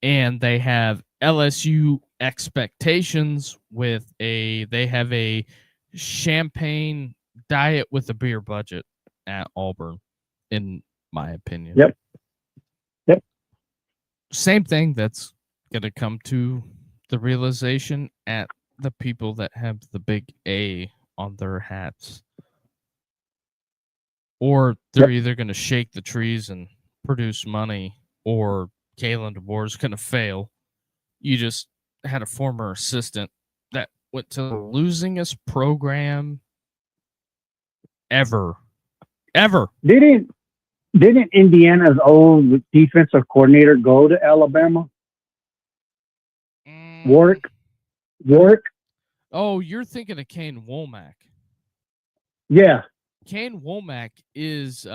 [SPEAKER 1] And they have LSU expectations with they have a champagne diet with a beer budget at Auburn, in my opinion.
[SPEAKER 2] Yep.
[SPEAKER 1] Same thing that's going to come to the realization at the people that have the big A on their hats. Or they're either going to shake the trees and produce money, or Kalen DeBoer is going to fail. You just had a former assistant that went to the losingest program ever.
[SPEAKER 2] Didn't Indiana's old defensive coordinator go to Alabama? Work.
[SPEAKER 1] Oh, you're thinking of Kane Womack.
[SPEAKER 2] Yeah.
[SPEAKER 1] Kane Womack is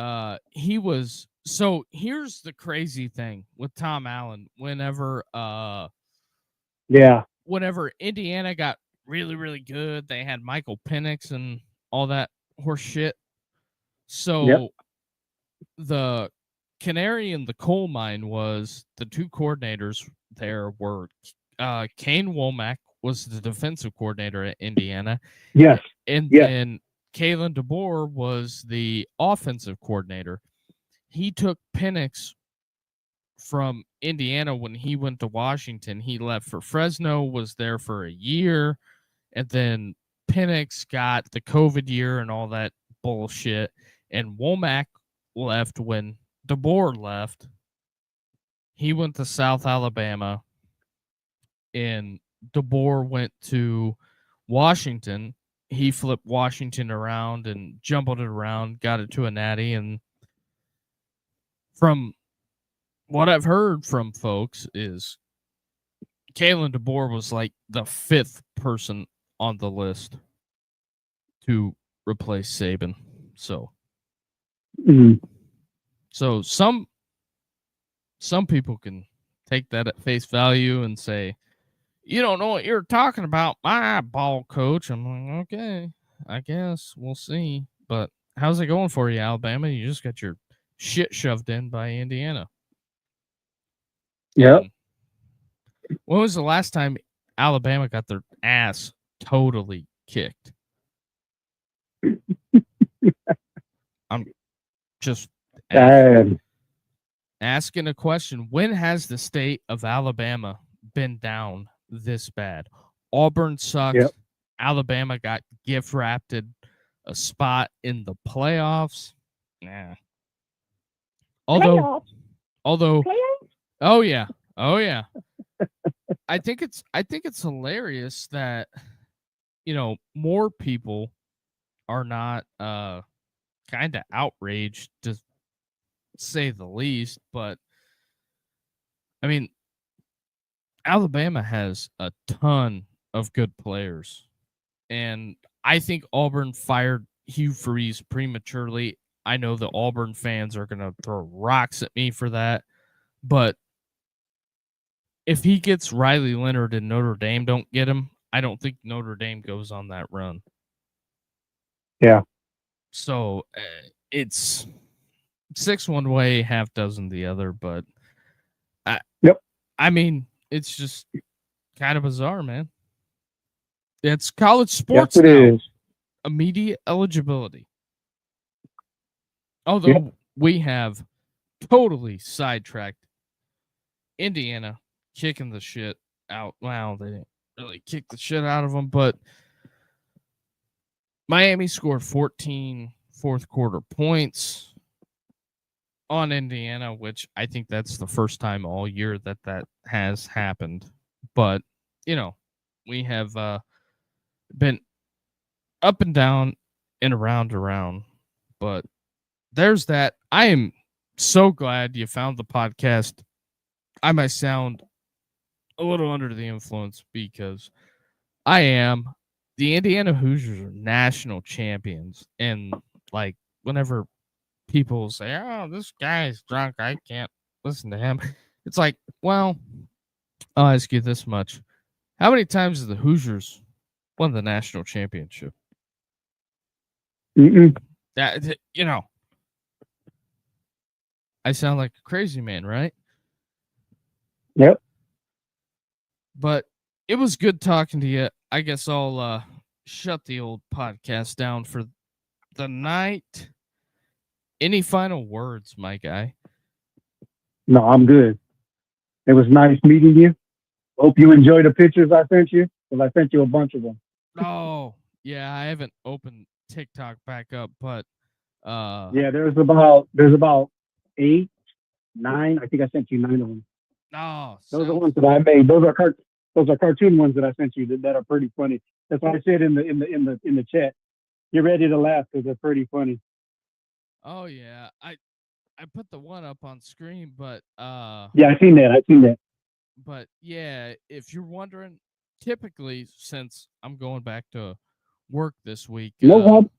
[SPEAKER 1] he was. So here's the crazy thing with Tom Allen. Whenever Indiana got really, really good, they had Michael Penix and all that horse shit. So the canary in the coal mine was the two coordinators there were Kane Womack was the defensive coordinator at Indiana.
[SPEAKER 2] Yes.
[SPEAKER 1] And then Kalen DeBoer was the offensive coordinator. He took Penix from Indiana when he went to Washington. He left for Fresno, was there for a year, and then Penix got the COVID year and all that bullshit. And Womack left when DeBoer left. He went to South Alabama, and DeBoer went to Washington. He flipped Washington around and jumbled it around, got it to a natty. And from what I've heard from folks is Kalen DeBoer was like the fifth person on the list to replace Saban. So, so some people can take that at face value and say, you don't know what you're talking about, my ball coach. I'm like, okay, I guess we'll see. But how's it going for you, Alabama? You just got your shit shoved in by Indiana.
[SPEAKER 2] Yep.
[SPEAKER 1] When was the last time Alabama got their ass totally kicked? I'm just
[SPEAKER 2] Bad.
[SPEAKER 1] asking a question. When has the state of Alabama been down this bad? Auburn sucks.
[SPEAKER 2] Yep.
[SPEAKER 1] Alabama got gift wrapped a spot in the playoffs. Nah. Although,
[SPEAKER 2] Playoffs?
[SPEAKER 1] oh yeah, I think it's hilarious that more people are not kind of outraged, to say the least. But I mean, Alabama has a ton of good players, and I think Auburn fired Hugh Freeze prematurely. I know the Auburn fans are going to throw rocks at me for that, but if he gets Riley Leonard and Notre Dame don't get him, I don't think Notre Dame goes on that run.
[SPEAKER 2] Yeah.
[SPEAKER 1] So it's 6 one way, half dozen the other. But
[SPEAKER 2] Yep.
[SPEAKER 1] I mean, it's just kind of bizarre, man. It's college sports
[SPEAKER 2] Yes, it
[SPEAKER 1] now.
[SPEAKER 2] is.
[SPEAKER 1] Immediate eligibility. Although
[SPEAKER 2] Yep.
[SPEAKER 1] we have totally sidetracked Indiana kicking the shit out. Wow, they didn't really kick the shit out of them, but Miami scored 14 fourth quarter points on Indiana, which I think that's the first time all year that has happened. But, we have been up and down and around. But there's that. I am so glad you found the podcast. I might sound a little under the influence because I am. The Indiana Hoosiers are national champions. And, like, whenever people say, "Oh, this guy's drunk, I can't listen to him," it's like, well, I'll ask you this much. How many times have the Hoosiers won the national championship?
[SPEAKER 2] Mm-mm.
[SPEAKER 1] That, I sound like a crazy man, right?
[SPEAKER 2] Yep.
[SPEAKER 1] But it was good talking to you. I guess I'll shut the old podcast down for the night. Any final words, my guy?
[SPEAKER 2] No, I'm good. It was nice meeting you. Hope you enjoy the pictures I sent you, because I sent you a bunch of them.
[SPEAKER 1] Oh, yeah, I haven't opened TikTok back up, but
[SPEAKER 2] Yeah, there's about 8, 9. I think I sent you 9 of them.
[SPEAKER 1] oh,
[SPEAKER 2] Those are
[SPEAKER 1] sounds
[SPEAKER 2] ones that I made. Those are cartoon ones that I sent you that are pretty funny. That's why I said in the chat. You're ready to laugh because they're pretty funny.
[SPEAKER 1] Oh yeah. I put the one up on screen,
[SPEAKER 2] Yeah, I seen that.
[SPEAKER 1] but yeah, if you're wondering, typically since I'm going back to work this week,
[SPEAKER 2] No problem.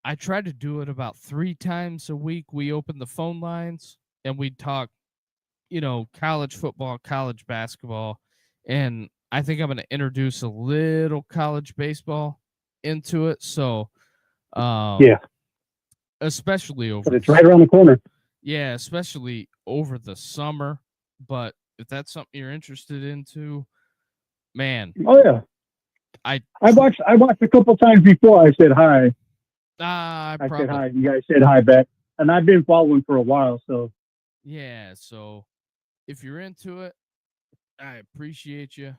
[SPEAKER 1] I try to do it about 3 times a week. We open the phone lines and we talk, college football, college basketball, and I think I'm going to introduce a little college baseball into it. So,
[SPEAKER 2] Yeah,
[SPEAKER 1] especially
[SPEAKER 2] but it's right around the corner.
[SPEAKER 1] yeah, especially over the summer. But if that's something you're interested into, man,
[SPEAKER 2] Oh yeah,
[SPEAKER 1] I
[SPEAKER 2] I watched a couple times before. I said hi.
[SPEAKER 1] I
[SPEAKER 2] I said
[SPEAKER 1] probably
[SPEAKER 2] hi. You guys said hi back, and I've been following for a while. So
[SPEAKER 1] yeah. So if you're into it, I appreciate you.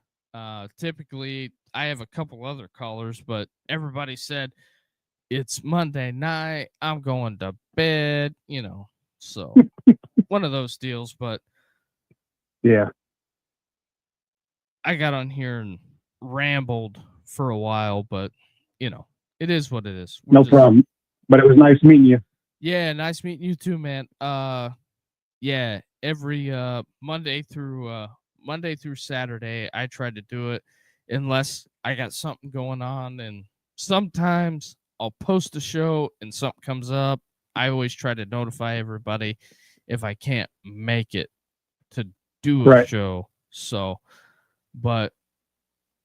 [SPEAKER 1] Typically, I have a couple other callers, but everybody said it's Monday night. I'm going to bed. So one of those deals. But
[SPEAKER 2] yeah,
[SPEAKER 1] I got on here and rambled for a while, but it is what it is.
[SPEAKER 2] no problem. But it was nice meeting you.
[SPEAKER 1] Yeah, nice meeting you too, man. Yeah, every Monday through Saturday I try to do it unless I got something going on, and sometimes I'll post a show and something comes up. I always try to notify everybody if I can't make it to do a
[SPEAKER 2] Right.
[SPEAKER 1] show. So, but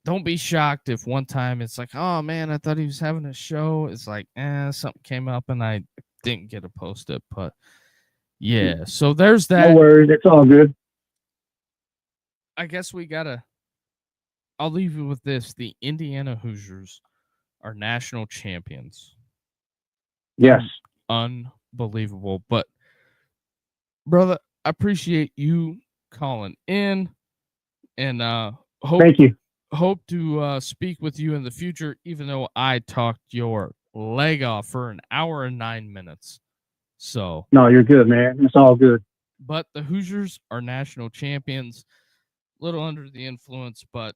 [SPEAKER 1] don't be shocked if one time it's like, oh man, I thought he was having a show. It's like, something came up and I didn't get to post it. But yeah, so there's
[SPEAKER 2] No
[SPEAKER 1] that.
[SPEAKER 2] worries. It's all good.
[SPEAKER 1] I guess I'll leave you with this. The Indiana Hoosiers are national champions.
[SPEAKER 2] Yes.
[SPEAKER 1] Unbelievable. But brother, I appreciate you calling in, and
[SPEAKER 2] Thank you.
[SPEAKER 1] hope to speak with you in the future, even though I talked your leg off for an hour and 9 minutes. So,
[SPEAKER 2] No, you're good, man. It's all good.
[SPEAKER 1] but the Hoosiers are national champions. Little under the influence, but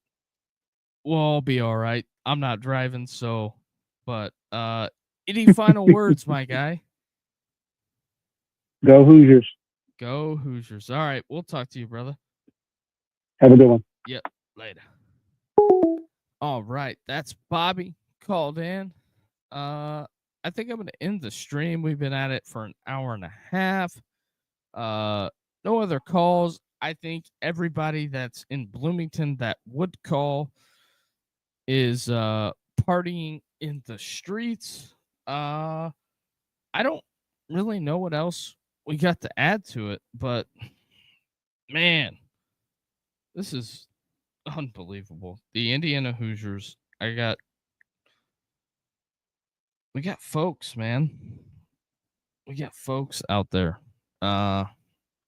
[SPEAKER 1] we'll all be all right. I'm not driving, so. But any final words, my guy?
[SPEAKER 2] Go Hoosiers.
[SPEAKER 1] Go Hoosiers. All right, we'll talk to you, brother.
[SPEAKER 2] Have a good one.
[SPEAKER 1] Yep, later. All right, that's Bobby called in. I think I'm gonna end the stream. We've been at it for an hour and a half. No other calls. I think everybody that's in Bloomington that would call is partying in the streets. I don't really know what else we got to add to it, but man, this is unbelievable. The Indiana Hoosiers. We got folks, man. We got folks out there.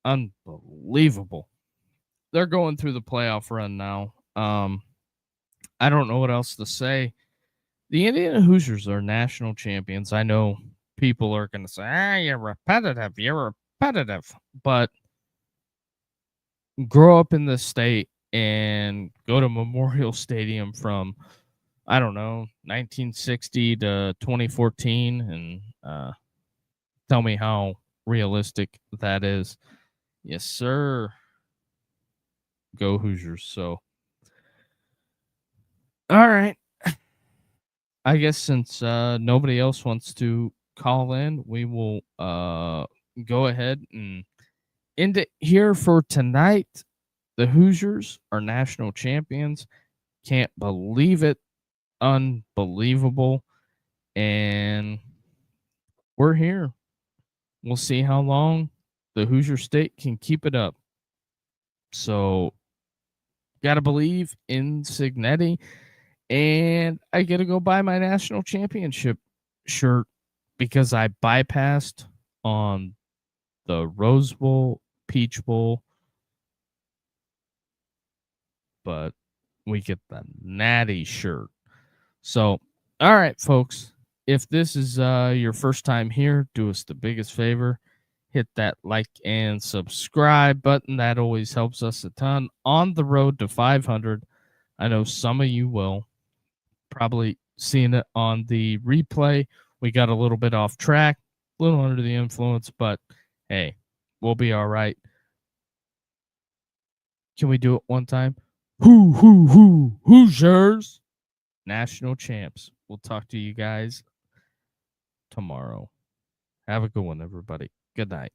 [SPEAKER 1] Unbelievable. They're going through the playoff run now. I don't know what else to say. The Indiana Hoosiers are national champions. I know people are going to say, you're repetitive. But grow up in this state and go to Memorial Stadium from, I don't know, 1960 to 2014 and tell me how realistic that is. Yes, sir. Go Hoosiers. So, all right. I guess since nobody else wants to call in, we will go ahead and end it here for tonight. The Hoosiers are national champions. Can't believe it. Unbelievable. And we're here. We'll see how long the Hoosier State can keep it up. So, got to believe in Signetti. And I get to go buy my national championship shirt because I bypassed on the Rose Bowl, Peach Bowl, but we get the Natty shirt. So, all right, folks, if this is your first time here, do us the biggest favor. Hit that like and subscribe button. That always helps us a ton. On the road to 500. I know some of you will. Probably seeing it on the replay. We got a little bit off track, a little under the influence, but hey, we'll be all right. Can we do it one time? Hoosiers, national champs. We'll talk to you guys tomorrow. Have a good one, everybody. Good night.